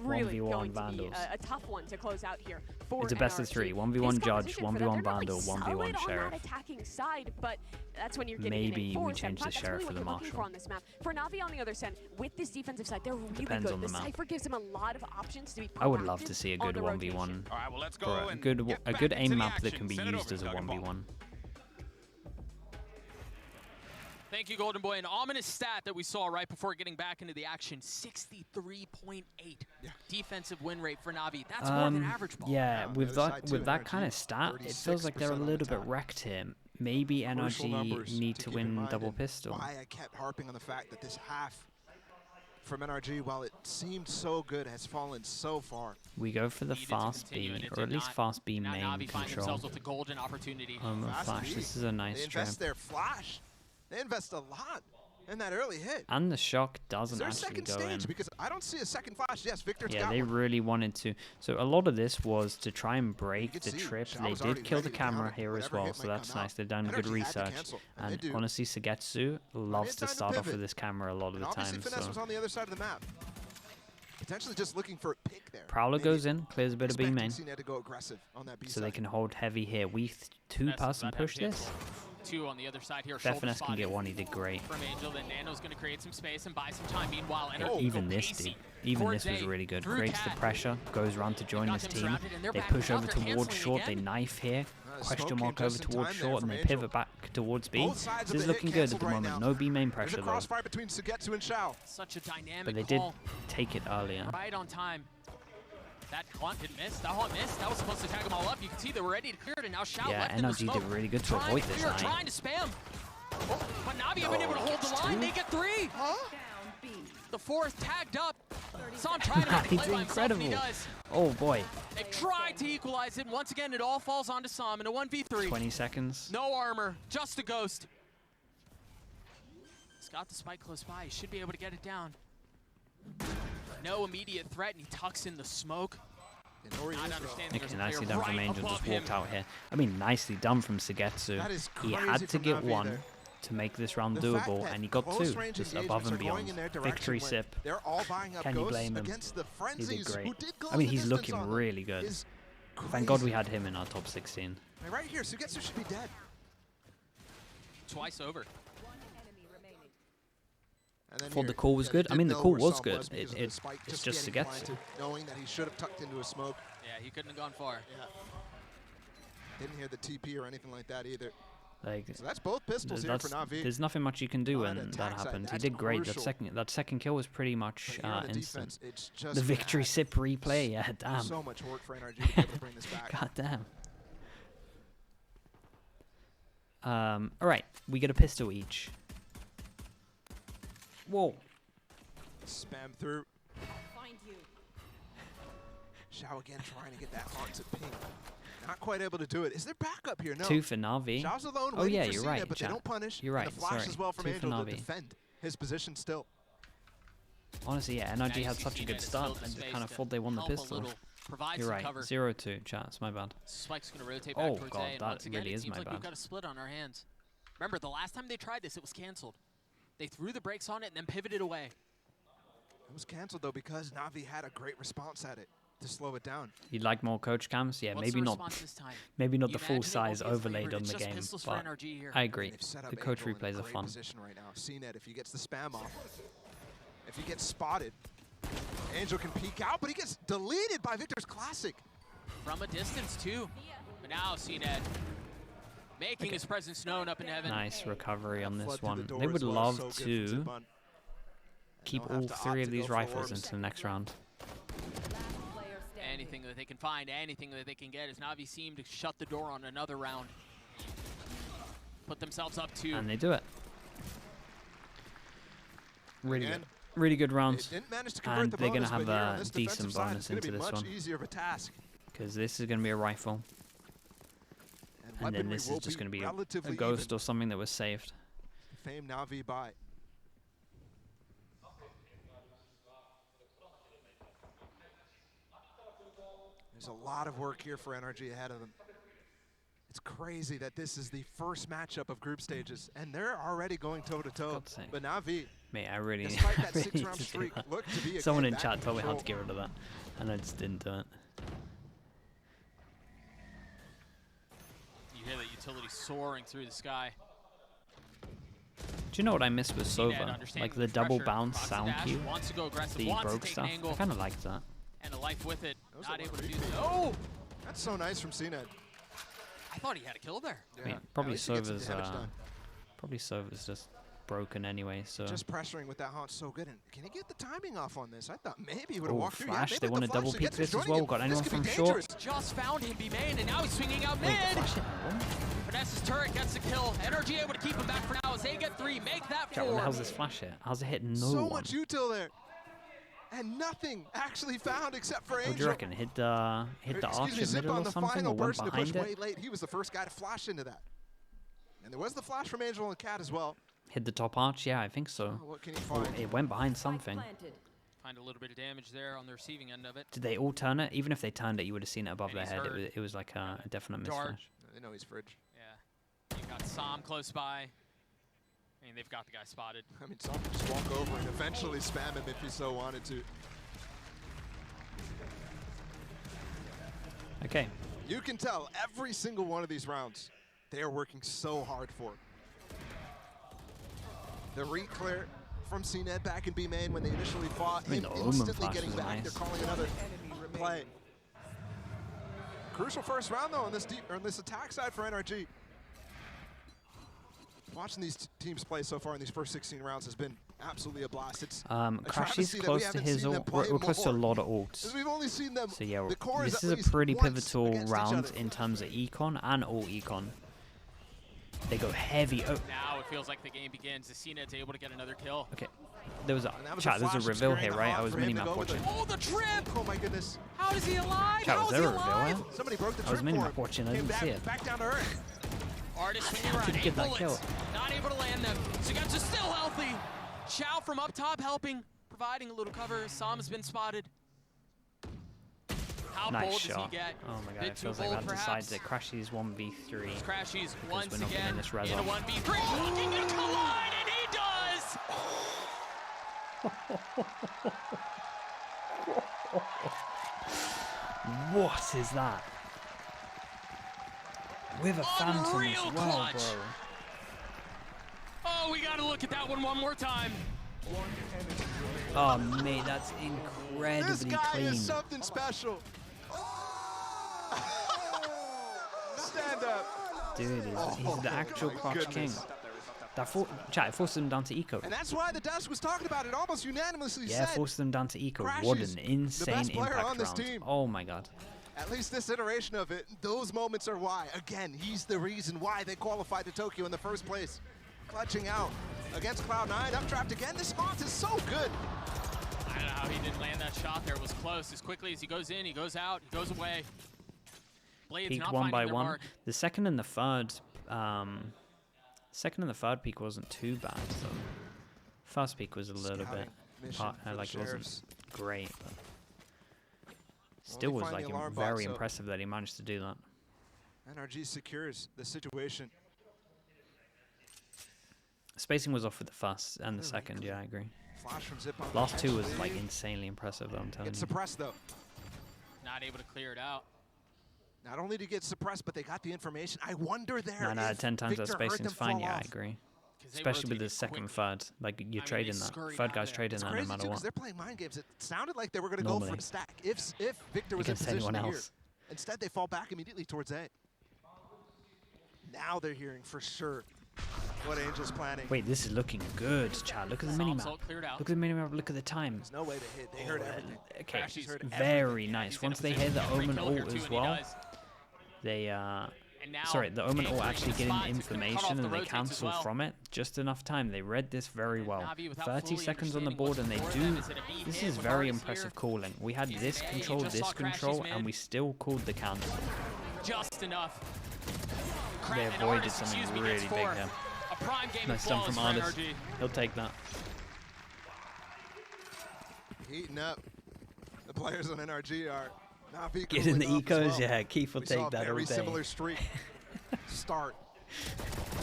F: really
B: 1v1
F: going
B: Vandals.
F: to be a tough one to close out here for
B: It's a best of
F: NRG.
B: 3. 1v1
F: His
B: judge,
F: competition for them,
B: 1v1
F: they're not,
B: Vandal,
F: like,
B: 1v1
F: solid on
B: Sheriff.
F: that attacking side, but that's when you're getting
B: Maybe
F: in a
B: we
F: 4-step
B: change the
F: plant. That's
B: Sheriff
F: really
B: for
F: what
B: the
F: you're looking for
B: Marshal.
F: on this map. For Navi on the other side, with this defensive side, they're really
B: Depends
F: good.
B: on
F: The
B: the map.
F: Cypher gives them a lot of options to be
B: I would love to
F: proactive
B: see a
F: on
B: good
F: the
B: 1v1
F: rotation.
D: All right, well, let's
B: for
D: go
B: a
D: and
B: good
D: get
B: a
D: back
B: good
D: into
B: aim
D: the
B: map that
D: action.
B: can be
D: Send it
B: used
D: over
B: as a
D: to Doug and Paul.
B: 1v1.
A: Thank you, Golden Boy. An ominous stat that we saw right before getting back into the action, 63.8 defensive win rate for Navi. That's more than average ball.
B: Yeah,
C: on
B: with
C: the other
B: that
C: side
B: with
C: too,
B: that
C: NRG,
B: kind of stat, it feels like they're a
C: 36% on
B: little bit
C: attack.
B: wrecked here. Maybe
C: Crucial
B: NRG
C: numbers
B: need to
C: keep in
B: win
C: mind,
B: double
C: and
B: pistol.
C: Why I kept harping on the fact that this half from NRG, while it seemed so good, has fallen so far.
B: We go for the
A: Needed to
B: fast
A: continue,
B: B,
A: and it
B: or
A: did
B: at least
A: not.
B: fast B
A: Now
B: main
A: Navi find
B: control.
A: themselves with a golden opportunity.
C: Fast
B: Flash,
C: B.
B: this is a nice
C: They
B: trip.
C: invest their flash. They invest a lot in that early hit.
B: And the shock
C: Is
B: doesn't
C: there a
B: actually
C: second
B: go in.
C: stage? Because I don't see a second flash. Yes, Victor's
B: Yeah,
C: got
B: they
C: one.
B: really wanted to. So a lot of this was to try and break
C: could
B: the
C: see
B: trip.
C: Shao
B: They
C: was already
B: did kill the
C: ready to down
B: camera
C: it.
B: here as
C: Whatever
B: well,
C: hit
B: so
C: might
B: that's
C: come out.
B: nice. They've done good
C: NRG had to
B: research.
C: cancel, and they
B: And
C: do.
B: honestly, Sagetsu loves to
C: time to
B: start off
C: pivot.
B: with this camera a lot of
C: And
B: the
C: obviously,
B: time.
C: Finesse was
B: So
C: on the other side of the map. Potentially just looking for a pick there.
B: Prowler
C: Maybe
B: goes in, clears a bit of B main,
C: expecting Cena to go aggressive on that B
B: so they
C: side.
B: can hold heavy here. We two-person
A: Finesse is
B: push
A: about to have
B: this.
A: cancel. 2 on the other side here.
B: That
A: Shoulder
B: Finesse can
A: spotted
B: get one. He did great.
A: from Angel. Then Nano's going to create some space and buy some time. Meanwhile,
C: Oh,
A: NRG
B: Even
A: go
B: this
A: pacey
B: did. Even
A: towards
B: this was
A: A,
B: really good.
A: through
B: Creates the
A: Cat.
B: pressure, goes round to join
A: got
B: this
A: them
B: team.
A: surrounded, and they're
B: They
A: backing
B: push
A: up.
B: over
A: They're
B: towards
A: canceling
B: short. They
A: again.
B: knife here. Question
C: smoke
B: mark
C: came
B: over
C: just in
B: towards
C: time there
B: short,
C: from
B: and they
C: Angel.
B: pivot back towards B.
C: Both sides
B: This
C: of
B: is
C: the
B: looking
C: hit
B: good at
C: canceled
B: the
C: right
B: moment.
C: now.
B: No B main
C: There's
B: pressure
C: a
B: though.
C: crossfire between Sagetsu and Shao.
A: Such a dynamic
B: But they did
A: call.
B: take it earlier.
A: Right on time. That haunt didn't miss. That haunt missed. That was supposed to tag them all up. You can see they were ready to clear it, and now Shao
B: Yeah,
A: left in the
B: NRG
A: smoke.
B: did really good to
A: Trying
B: avoid
A: to
B: this
A: clear,
B: line.
A: trying to spam. But Navi have been able to hold the
B: gets
A: line.
B: two.
A: They get 3. The 4th tagged up. Saw him trying to make a
B: He's
A: play by himself, and he
B: incredible.
A: does.
B: Oh boy,
A: They've tried to equalize it, and once again, it all falls onto Sam in a 1v3.
B: 20 seconds.
A: No armor, just a ghost. He's got the spike close by. He should be able to get it down. No immediate threat, and he tucks in the smoke. Not understanding there's
B: Okay,
A: a
B: nicely
A: player
B: done from
A: right
B: Angel,
A: above
B: just
A: him.
B: walked out here. I mean, nicely done from Sagetsu.
C: That is
B: He
C: crazy
B: had to
C: from
B: get
C: Navi
B: one
C: there.
B: to make this round
C: The fact
B: doable,
C: that
B: and he got
C: close
B: 2,
C: range
B: just
C: engagements
B: above and
C: are going
B: beyond.
C: in their direction
B: Victory
C: when
B: sip.
C: They're all buying up
B: Can you
C: ghosts
B: blame him?
C: against the
B: He
C: Frenzies,
B: did
C: who
B: great.
C: did go
B: I mean,
C: the
B: he's
C: distance
B: looking
C: on them.
B: really good.
C: Is
B: Thank God we
C: crazy.
B: had him in our top 16.
C: Like right here, Sugetsu should be dead.
A: Twice over.
C: And then
B: Thought the
C: here,
B: call was
C: yeah,
B: good.
C: they
B: I mean,
C: did
B: the
C: know
B: call
C: where
B: was
C: Sam
B: good.
C: because of the spike
B: It's just
C: getting
B: Sagetsu.
C: planted, knowing that he should have tucked into a smoke.
A: Yeah, he couldn't have gone far.
C: Yeah. Didn't hear the TP or anything like that either.
B: Like,
C: So that's both pistols here for Navi.
B: there's nothing much you can do
C: On
B: when
C: the
B: that
C: attack side,
B: happens. He
C: that's
B: did great.
C: crucial.
B: That second kill was pretty much
C: But here on the
B: instant.
C: defense, it's just
B: The victory
C: gonna
B: sip replay, yeah,
C: add
B: damn.
C: so much work for NRG to be able to bring this back.
B: God damn. All right, we get a pistol each. Whoa.
C: Spam through. Shao again trying to get that haunt to ping. Not quite able to do it. Is there backup here? No.
B: 2 for Navi.
C: Shao's alone
B: Oh
C: waiting
B: yeah,
C: for
B: you're
C: Cena,
B: right,
C: but they
B: chat.
C: don't punish.
B: You're
C: And
B: right,
C: the flash
B: sorry.
C: as well from
B: 2 for
C: Angel to
B: Navi.
C: defend his position still.
B: Honestly, yeah,
A: Now
B: NRG
A: you
B: had
A: see
B: such a
A: Cena
B: good
A: has
B: start.
A: filled the
B: I just
A: space
B: kind of
A: to
B: thought they won the
A: help a
B: pistol.
A: little, provide
B: You're
A: some
B: right.
A: cover.
B: 0-2, chat. It's my bad.
A: Spike's going to rotate back
B: Oh,
A: towards
B: God,
A: A, and
B: that
A: once again,
B: really
A: it
B: is
A: seems
B: my
A: like we've
B: bad.
A: got a split on our hands. Remember, the last time they tried this, it was canceled. They threw the brakes on it and then pivoted away.
C: It was canceled though because Navi had a great response at it to slow it down.
B: You'd like more coach cams? Yeah,
A: What's
B: maybe
A: the
B: not.
A: response this time?
B: Maybe not
A: You
B: the full
A: imagine it won't
B: size
A: be as
B: overlaid
A: favored,
B: on
A: it's
B: the
A: just
B: game,
A: pistols for
B: but
A: NRG here.
B: I agree.
C: They've set up
B: The coach
C: Angel in a
B: replays are
C: great
B: fun.
C: position right now. CNET, if he gets the spam off, if he gets spotted, Angel can peek out, but he gets deleted by Victor's Classic.
A: From a distance, too. But now CNET making his presence known up in heaven.
B: Nice recovery on
C: Flood
B: this
C: through the
B: one.
C: door
B: They
C: as
B: would
C: well,
B: love
C: so good from
B: to
C: Zibun. And
B: keep
C: they'll have
B: all
C: to
B: 3
C: opt
B: of
C: to
B: these
C: go for
B: rifles
C: orbs.
B: into the next round.
A: Anything that they can find, anything that they can get, as Navi seem to shut the door on another round. Put themselves up 2.
B: And they do it. Really
C: Again,
B: good. Really good
C: They
B: rounds.
C: didn't manage to convert
B: And
C: the
B: they're going
C: bonus,
B: to have
C: but here on
B: a
C: this
B: decent
C: defensive side,
B: bonus
C: it's gonna
B: into
C: be
B: this
C: much
B: one.
C: easier of a task.
B: Because this is going to be a rifle. And then
C: weaponry
B: this
C: will
B: is just going to be
C: relatively
B: a ghost
C: even.
B: or something that was saved.
C: Fame Navi by. There's a lot of work here for NRG ahead of them. It's crazy that this is the first matchup of group stages, and they're already going toe-to-toe. But NAVI,
B: mate, I really,
C: despite that
B: I really
C: 6-round streak, looked to be
B: someone in chat told me how to get rid of that, and I just didn't do it.
A: You hear that utility soaring through the sky.
B: Do you know what I missed with Sova? Like the double bounce sound cue, the broke stuff. I kind of liked that.
A: And a life with it, not able to do so. Oh!
C: That's so nice from CNED.
A: I thought he had a kill there.
B: I mean, probably Sova's just broken anyway, so.
C: Just pressuring with that haunt so good. And can he get the timing off on this? I thought maybe he would have walked through.
B: Flash,
C: Yeah,
B: they want to double peek this as well. Got anyone from short?
A: Just found him, B-Main, and now he's swinging out mid. Vanessa's turret gets the kill. NRG able to keep him back for now as they get 3, make that 4.
B: How's this flash hit? How's it hit no
C: so
B: one?
C: Much util there. And nothing actually found except for Angel.
B: What do you reckon? Hit the arch in middle or something, or went behind it?
C: Way late. He was the first guy to flash into that. And there was the flash from Angel and Cat as well.
B: Hit the top arch? Yeah, I think so.
C: Oh, what can you find?
B: Oh, it went behind something.
A: Find a little bit of damage there on the receiving end of it.
B: Did they all turn it? Even if they turned it, you would have seen it above their head. It was like a definite misflash.
C: They know he's fridge.
A: Yeah. You've got Sam close by. I mean, they've got the guy spotted.
C: I mean, Sam could just walk over and eventually spam him if he so wanted to.
B: Okay.
C: You can tell every single one of these rounds, they are working so hard for. The re-clear from CNED back in B main when they initially fought, him instantly getting back. Nice. They're calling another play. Crucial first round though on this attack side for NRG. Watching these teams play so far in these first 16 rounds has been absolutely a blast. It's
B: Crashy's close to his ult. We're close to a lot of ults.
C: We've only seen them.
B: So yeah, this is a pretty pivotal round in terms of econ and ult econ. They go heavy. Oh.
A: Now it feels like the game begins. The CNED's able to get another kill.
B: Okay. There was a chat. There's a reveal here, right? I was minimap watching.
A: Oh, the trip!
C: Oh my goodness!
A: How is he alive?
B: Chat, was there a reveal?
C: Somebody broke the trip.
B: I was minimap watching. I didn't see it.
C: Back down to earth.
A: Artist swinging around. 8 bullets. Not able to land them. Zugats is still healthy. Chow from up top helping, providing a little cover. Sam has been spotted. How
B: nice
A: bold
B: shot.
A: does he get?
B: Oh my god, it feels like that decides it. Crashy's 1v3.
A: Crashy's once again in a 1v3. Looking to collide, and he does!
B: What is that? With a phantom as well,
A: clutch.
B: bro.
A: Oh, we gotta look at that one more time.
B: Oh, mate, that's incredibly
C: this guy
B: clean.
C: Is something special. Stand up.
B: Dude, he's the actual clutch king. That forced them down to eco.
C: And that's why the Dust was talking about it almost unanimously
B: said. Yeah, forced them down to eco. What an insane impact round. Oh my god.
C: At least this iteration of it, those moments are why. Again, he's the reason why they qualified to Tokyo in the first place. Clutching out against Cloud9, up trapped again. This spot is so good.
A: I don't know how he didn't land that shot there. It was close. As quickly as he goes in, he goes out, he goes away. Blades
B: peak
A: not
B: one by one.
A: Mark.
B: The second and the third peak wasn't too bad. So first peak was a little bit like it wasn't great. But still was like very impressive that he managed to do that.
C: NRG secures the situation.
B: Spacing was off with the first and the second, yeah, I agree.
C: Flash from Zip on
B: last two was like insanely impressive, though, I'm telling you.
C: It's suppressed though.
A: Not able to clear it out.
C: Not only did it get suppressed, but they got the information. I wonder there.
B: 9 out of 10 times that spacing's fine, yeah, I agree. Especially with the second, third. Like, you're trading that. Third guy's trading that no matter what.
C: They're playing mind games. It sounded like they were going to go for the stack if Victor was in position here. Instead, they fall back immediately towards A. Now they're hearing for sure what Angel's planning.
B: Wait, this is looking good, Chad. Look at the minimap. Look at the minimap. Look at the time.
C: There's no way to hit. They heard everything.
B: Okay, very nice. Once they hit the Omen ult as well, they sorry, the Omen ult actually getting information and they cancel from it. Just enough time. They read this very well. 30 seconds on the board and they do. This is very impressive calling. We had this control, and we still called the cancel.
A: Just enough.
B: They avoided something really big here. Nice stun from Artist. He'll take that.
C: Heating up. The players on NRG are Navi
B: Get in the
C: cooling off as
B: ecos,
C: well.
B: yeah. Keith will
C: We saw
B: take
C: a
B: that all
C: very
B: day.
C: similar streak start.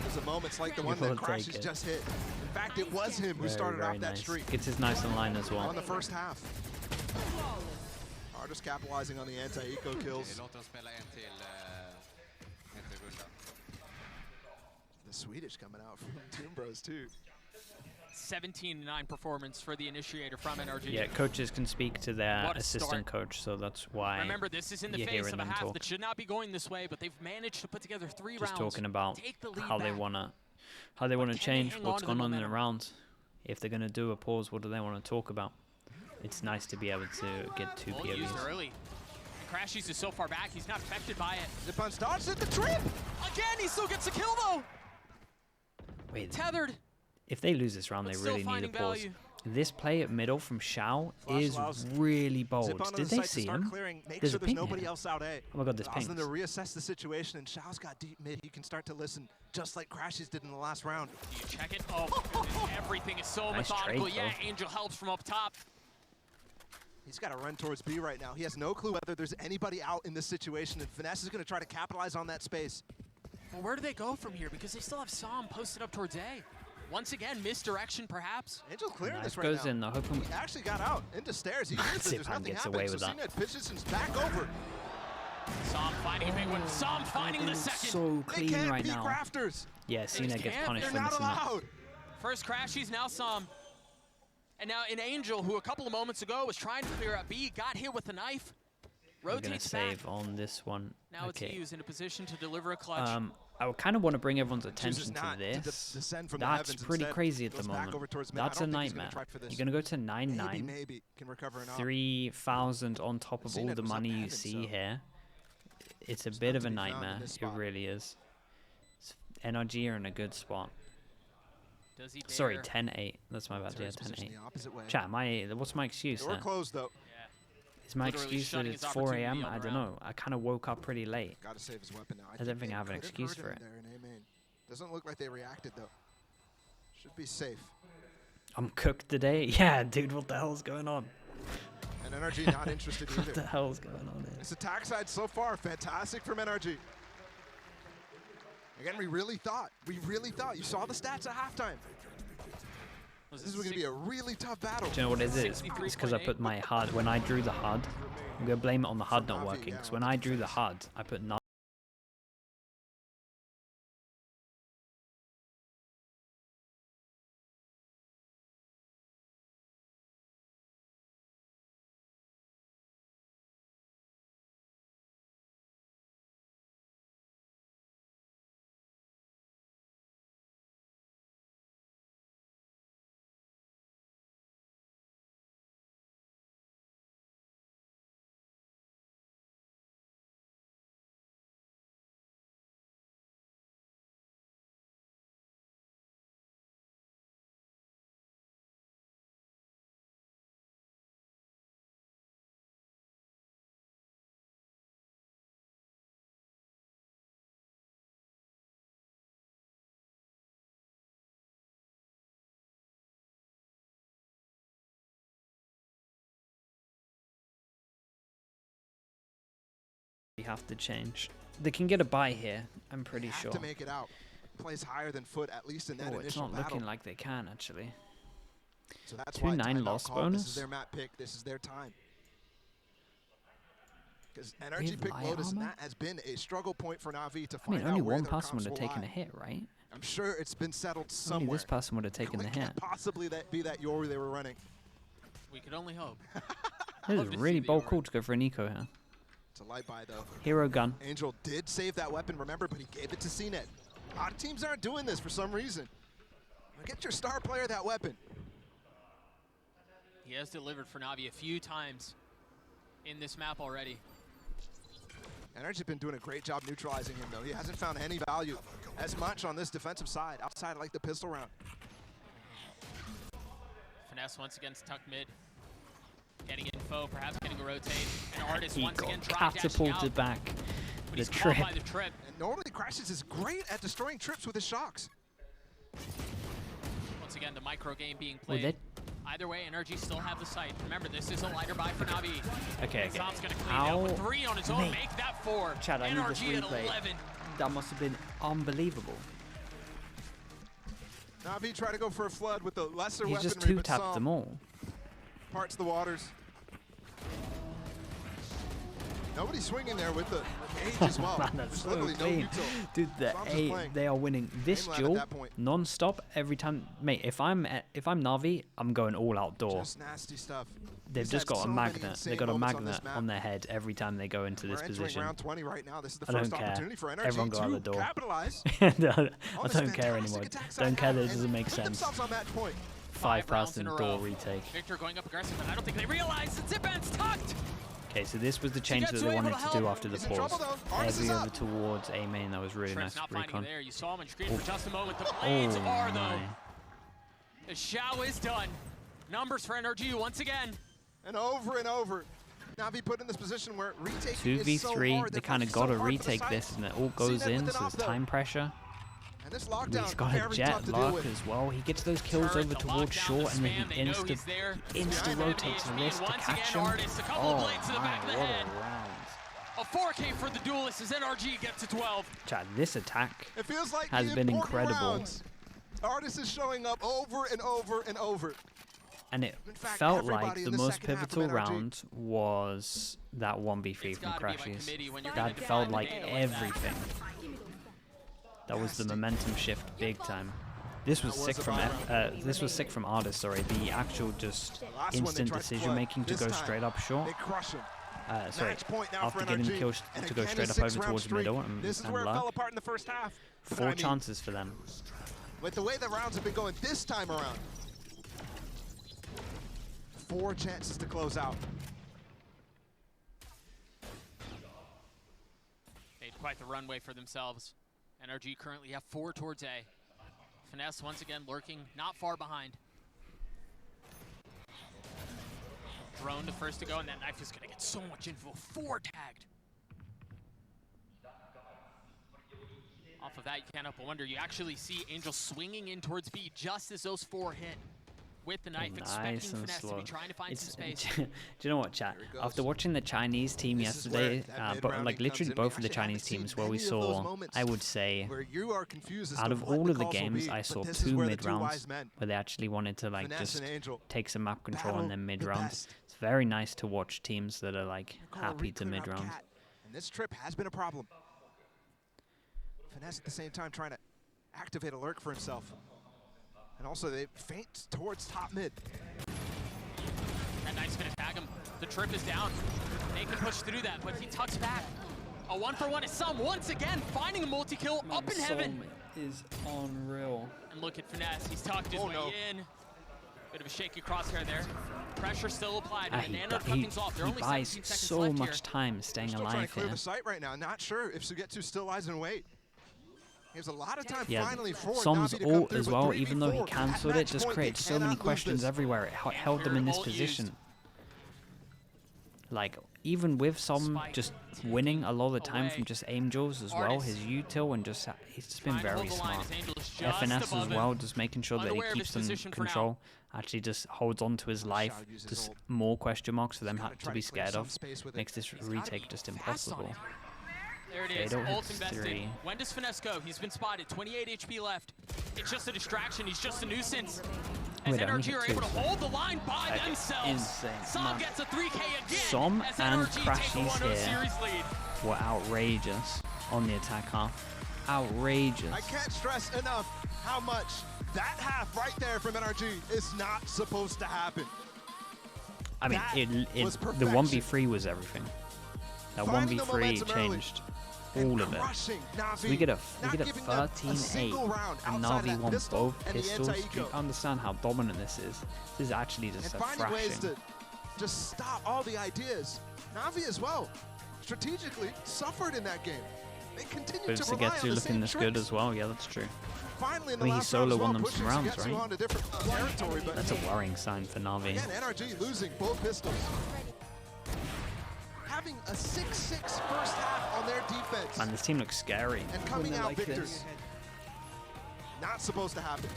C: There's a moments like the one
B: Keith will
C: that Crashes
B: take it.
C: just hit. In fact, it was him who
B: Very,
C: started
B: very
C: off that
B: nice.
C: streak
B: Gets his nice in line as well.
C: on the first half. Artis capitalizing on the anti-eco kills. The Swedish coming out from Toon Bros too.
A: 17-9 performance for the initiator from NRG.
B: Yeah, coaches can speak to their
A: What a
B: assistant
A: start.
B: coach, so that's why
A: Remember, this is in the
B: you're
A: face
B: hearing
A: of a
B: them
A: half
B: talk.
A: that should not be going this way, but they've managed to put together 3
B: Just
A: rounds.
B: talking about
A: Take the lead
B: how they
A: back.
B: wanna
A: But can they
B: change
A: hang
B: what's
A: on to the
B: gone on in the
A: momentum?
B: round. If they're gonna do a pause, what do they want to talk about? It's nice to be able to get 2
A: Well used
B: POVs.
A: early. Crashies is so far back, he's not affected by it.
C: Zipon's dodged at the trip!
A: Again, he still gets a kill though!
B: Wait,
A: Tethered.
B: if they lose this round,
A: But
B: they
A: still
B: really need a
A: finding
B: pause.
A: value.
B: This play at middle from Shao
C: Flash
B: is
C: allows
B: really bold.
C: Zipon on
B: Did
C: the
B: they
C: site to
B: see
C: start
B: him?
C: clearing, make
B: There's
C: sure
B: a
C: there's
B: ping
C: nobody
B: here.
C: else out A.
B: Oh my god, there's
C: Allows them to
B: pings.
C: reassess the situation, and Shao's got deep mid. He can start to listen, just like Crashies did in the last round.
A: Do you check it? Oh, my goodness. Everything is so
B: Nice
A: methodical.
B: trade,
A: Yeah,
B: though.
A: Angel helps from up top.
C: He's got to run towards B right now. He has no clue whether there's anybody out in this situation, and Finesse is going to try to capitalize on that space.
A: Well, where do they go from here? Because they still have Sam posted up towards A. Once again, misdirection perhaps.
C: Angel's clearing
B: Nice
C: this right
B: goes
C: now.
B: in, though. Hoping
C: He actually got out into stairs. He hears that there's
B: Zipan
C: nothing
B: gets
C: happening,
B: away
C: so
B: with that.
C: CNET positions back over.
A: Sam finding a big one. Sam finding the
B: It's
A: second.
B: so
C: They
B: clean
C: can't
B: right
C: beat
B: now.
C: Crafters.
B: Yeah, Cena gets
A: can't.
B: punished
C: They're
B: for
C: not
B: missing that.
C: allowed.
A: First Crashies, now Sam. And now in Angel, who a couple of moments ago was trying to clear up B, got hit with a knife.
B: We're gonna
A: Rotates back.
B: save on this one.
A: Now it's
B: Okay.
A: he who's in a position to deliver a clutch.
B: I kind of want to bring everyone's
C: Chooses
B: attention to
C: not to
B: this.
C: descend from the
B: That's
C: heavens.
B: pretty
C: Instead,
B: crazy at the
C: goes back over
B: moment.
C: towards mid. I
B: That's a
C: don't think he's gonna
B: nightmare.
C: try for this.
B: You're gonna go to 9-9.
C: Maybe can recover enough.
B: 3,000 on top of all
C: CNET
B: the
C: was up
B: money you
C: heaven,
B: see
C: so
B: here. It's a
C: there's
B: bit
C: none
B: of
C: to
B: a
C: be found in
B: nightmare.
C: this
B: It
C: spot.
B: really is. NRG are in a good spot.
A: Does he dare?
B: Sorry, 10-8. That's my bad. Yeah,
C: Turns position
B: 10-8.
C: the opposite way.
B: Chat, what's my excuse
C: Door
B: there?
C: closed though.
A: Yeah.
B: Is my
A: literally
B: excuse that
A: shutting
B: it's
A: his
B: 4
A: opportunity
B: a.m.?
A: on
B: I
A: the
B: don't
A: round.
B: know. I kind of woke up pretty late.
C: Got to save his weapon now.
B: I don't think I have an excuse for it.
C: There in A main. Doesn't look like they reacted though. Should be safe.
B: I'm cooked today? Yeah, dude, what the hell's going on?
C: And NRG not interested
B: What the
C: either.
B: hell's going on here?
C: This attack side so far, fantastic from NRG. Again, we really thought. You saw the stats at halftime. This is going to be a really tough battle.
B: Do you know what it is? It's because I put my HUD. When I drew the HUD, I'm going to blame it on the HUD not
C: Navi,
B: working.
C: yeah,
B: Because
C: on
B: when
C: the
B: I drew the
C: defense.
B: HUD, I put nothing. Have to change. They can get a buy here, I'm pretty
C: They have
B: sure.
C: to make it out. Plays higher than Foot, at least in that
B: Oh, it's
C: initial
B: not
C: battle.
B: looking like they can, actually.
C: So that's
B: 2-9
C: why timeout
B: loss
C: called. This
B: bonus?
C: is their map pick. This is their time. Because
B: They
C: NRG
B: have
C: pick
B: light
C: Lotus, and
B: armor?
C: that has been a struggle point for Navi to
B: I
C: find
B: mean, only
C: out where
B: one
C: their
B: person would
C: comps
B: have
C: will
B: taken a
C: lie.
B: hit, right?
C: I'm sure it's been settled
B: Only
C: somewhere.
B: this person would have taken the
C: It
B: hit.
C: can't possibly be that Yoru they were running.
A: We could only hope.
B: This
A: love
B: is
A: to
B: a really
A: see the
B: bold
A: aura.
B: call to go for an eco here.
C: It's a light buy, though.
B: Hero gun.
C: Angel did save that weapon, remember, but he gave it to CNET. A lot of teams aren't doing this for some reason. Get your star player that weapon.
A: He has delivered for Navi a few times in this map already.
C: NRG's been doing a great job neutralizing him, though. He hasn't found any value as much on this defensive side, outside like the pistol round.
A: Finesse once again stuck mid. Getting info, perhaps getting a rotate. And Artist
B: He
A: once again
B: got
A: trying dashing
B: catapulted
A: out.
B: back.
A: But
B: The
A: he's caught
B: trip.
A: by the trip.
C: And normally Crashes is great at destroying trips with his shocks.
A: Once again, the micro game being
B: Well,
A: played. Either way, NRG still have the site. Remember, this is a lighter buy for Navi.
B: Okay.
A: Tom's gonna clean out with 3 on his own, make that 4.
B: Chad, I need this
A: NRG at
B: replay.
A: 11.
B: That must have been unbelievable.
C: Navi tried to go for a flood with the lesser
B: He
C: weaponry,
B: just
C: but
B: two-tapped them all.
C: Parts the waters. Nobody's swinging there with the gauge as well.
B: Man, that's
C: There's
B: so
C: literally no
B: clean.
C: util.
B: Dude, the
C: Tom's just
B: A,
C: playing.
B: they are winning this
C: Aim lab at
B: duel
C: that point.
B: non-stop every time. Mate, if I'm Navi, I'm going all outdoor.
C: Just nasty stuff.
B: They've
C: He's
B: just
C: had
B: got a
C: so many
B: magnet.
C: insane
B: They've got a
C: moments on this
B: magnet
C: map.
B: on their head every time they go into this
C: We're entering
B: position.
C: round 20 right now. This is the
B: I don't
C: first
B: care.
C: opportunity for NRG
B: Everyone go out
C: to
B: the door.
C: capitalize.
B: I
C: on this
B: don't care
C: fantastic
B: anymore.
C: attacks
B: Don't care that it
C: and
B: doesn't make
C: put
B: sense.
C: themselves on match point.
A: 5 rounds in
B: Five-person
A: a
B: door
A: row.
B: retake.
A: Victor going up aggressive, but I don't think they realize the zip band's tucked.
B: Okay, so this was the change that they wanted to do after the
C: He's in
B: pause.
C: trouble, though. Artis
B: Heavy
C: is
B: over
C: up.
B: towards A main. That was really
A: Trent's
B: nice
A: not finding
B: recon.
A: it there. You saw him on screen for just a moment. The blades are, though. The Shao is done. Numbers for NRG once again.
C: And over. Navi put in this position where retaking is so
B: 2v3,
C: hard.
B: they kind of
C: so
B: got to
C: hard for the
B: retake
C: side.
B: this, and it all goes
C: Seen it
B: in,
C: with
B: so
C: an
B: there's
C: up, though.
B: time pressure.
C: And this lockdown,
B: He's got a
C: very
B: jet
C: tough to deal
B: luck
C: with.
B: as well. He gets those kills
A: Turret,
B: over
A: the
B: towards
A: lockdown,
B: short,
A: the
B: and then
A: spam,
B: he
A: they know he's there.
B: insta
A: Behind
B: rotates
A: him,
B: the wrist to
A: once
B: catch
A: again,
B: him.
A: Artis, a couple of
B: Oh
A: blades to the back of the
B: my,
A: head.
B: what a round.
A: A 4K for the duelists as NRG gets to 12.
B: Chad, this attack
C: It feels like
B: has
C: the
B: been
C: important
B: incredible.
C: rounds. Artis is showing up over and over.
B: And it
C: In fact,
B: felt like
C: everybody in
B: the
C: the
B: most
C: second half of
B: pivotal
C: NRG.
B: round was that 1v3
A: It's
B: from
A: gotta be by
B: Crashes.
A: committee when you're
B: That
A: gonna
B: felt
A: define
B: like
A: the data like that.
B: everything. That was the
C: Nasty.
B: momentum shift big time. This was
C: That
B: sick
C: was
B: from
C: about
B: this was sick from Artist, sorry. The actual just
C: last one they
B: instant
C: tried to
B: decision
C: flood.
B: making to
C: This
B: go
C: time,
B: straight up short.
C: They crush him.
B: Sorry,
C: Match point now
B: after
C: for
B: getting the
C: NRG.
B: kill
C: And
B: to go
C: again,
B: straight
C: a
B: up over
C: 6-round
B: towards
C: streak.
B: middle and
C: This is where it
B: luck.
C: fell apart in the first half. But
B: 4
C: I mean,
B: chances for them.
C: with the way the rounds have been going this time around, 4 chances to close out.
A: Made quite the runway for themselves. NRG currently have 4 towards A. Finesse once again lurking not far behind. Drone the first to go, and that knife is going to get so much info. 4 tagged. Off of that, you can't help but wonder. You actually see Angel swinging in towards B just as those 4 hit. With the knife, expecting
B: and
A: Finesse to
B: slow.
A: be trying to find some space.
B: Do you know what, chat?
C: Here it goes.
B: After watching the Chinese team
C: This is where
B: yesterday,
C: that
B: but
C: mid-rounding
B: like literally
C: comes in. We
B: both of the
C: actually haven't
B: Chinese
C: seen
B: teams, where we
C: many of those
B: saw,
C: moments
B: I would say,
C: where you are confused as
B: out
C: to
B: of
C: what
B: all
C: the
B: of the
C: calls will
B: games,
C: be,
B: I
C: but
B: saw
C: this is
B: 2
C: where the
B: mid
C: two
B: rounds
C: wise men,
B: where they actually wanted to like
C: Finesse
B: just
C: and Angel,
B: take some map control
C: battle
B: in their mid
C: the
B: rounds.
C: best.
B: It's very nice to watch teams that are like
C: Call a
B: happy to
C: reclear
B: mid
C: out
B: rounds.
C: cat. And this trip has been a problem. Finesse at the same time trying to activate a lurk for himself. And also they feint towards top mid.
A: That knife's gonna tag him. The trip is down. They can push through that, but he tucks back. A 1-for-1 is Sum once again finding a multi-kill up in heaven.
B: Is unreal.
A: And look at Finesse. He's tucked his
C: Oh,
A: way
C: no.
A: in. Bit of a shaky crosshair there. Pressure still applied,
B: Ah,
A: and the
B: he
A: nano cut things off. They're
B: he
A: only
B: buys
A: 17 seconds
B: so
A: left
B: much
A: here.
B: time staying
C: Still trying to
B: alive
C: clear
B: here.
C: the site right now. Not sure if Sugetsu still lies in wait. He has a lot of time
B: Yeah,
C: finally for
B: Som's
C: Navi to come
B: ult
C: through,
B: as
C: but
B: well,
C: 3v4
B: even though he
C: at
B: cancelled
C: match
B: it, just
C: point,
B: created
C: they
B: so many
C: cannot lose
B: questions
C: this.
B: everywhere. It held them in this
A: ult used.
B: position. Like, even with some
A: Spike
B: just winning a lot of the time
A: away.
B: from just angels as well,
A: Artis
B: his util and just, he's just been
A: Trying to
B: very
A: hold the line
B: smart.
A: as Angel is just
B: FNS as
A: above him.
B: well, just making sure that he
A: Unaware of
B: keeps
A: his
B: them
A: position for now.
B: control, actually just holds on to his life,
C: Shao uses
B: just
C: ult.
B: more question marks for them
C: Gotta
B: to
C: try
B: be
C: to clear
B: scared
C: some
B: of,
C: space with it.
B: makes this
A: He's gotta
B: retake
A: be
B: just
A: fast on
B: impossible.
A: it. There it is,
B: Fado
A: ult
B: hits
A: invested.
B: 3.
A: When does Finesse go? He's been spotted, 28 HP left. It's just a distraction, he's just a nuisance. As
B: Wait, I only
A: NRG
B: hit
A: are
B: 2,
A: able to
B: so-
A: hold the line by
B: Okay,
A: themselves.
B: insane,
A: Som
B: man.
A: gets a 3K again.
B: Som
A: as
B: and
A: NRG take a
B: Crashies
A: 1-0
B: here.
A: series lead.
B: Were outrageous on the attack half. Outrageous.
C: I can't stress enough how much that half right there from NRG is not supposed to happen.
B: I mean,
C: That was
B: the
C: perfection.
B: 1v3 was everything. That
C: Finding the
B: 1v3
C: momentum early
B: changed
C: and
B: all of it.
C: crushing Navi,
B: So we get a
C: not giving them a
B: 13-8,
C: single round
B: and
C: outside of
B: Navi
C: that
B: won
C: pistol
B: both
C: and the
B: pistols. Do you
C: anti-eco.
B: understand how dominant this is? This is actually just
C: And
B: a
C: finding ways
B: thrashing.
C: to just stop all the ideas. Navi as well, strategically suffered in that game. They continue
B: With
C: to rely on
B: Sugetsu
C: the
B: looking
C: same
B: this
C: tricks.
B: good as well. Yeah, that's true.
C: Finally, in the
B: I mean, he
C: last round
B: solo
C: as well,
B: won them
C: pushing
B: some rounds,
C: Sugetsu
B: right?
C: onto different territory, but
B: That's a worrying sign for Navi.
C: again, NRG losing both pistols. Having a 6-6 first half on their defense
B: Man, this team looks scary.
C: and
B: when
C: coming
B: they're
C: out
B: like
C: victors.
B: this.
C: Not supposed to happen.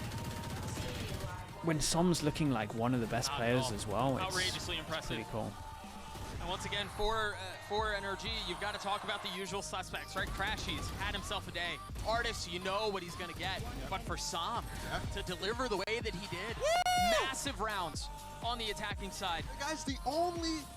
B: when Som's looking like one of the best players as well, it's
A: outrageously impressive.
B: Pretty cool.
A: And once again, for NRG, you've got to talk about the usual suspects, right? Crashies had himself a day. Artist, you know what he's going to get. But for Som to deliver the way that he did, massive rounds on the attacking side.
C: Guys, the only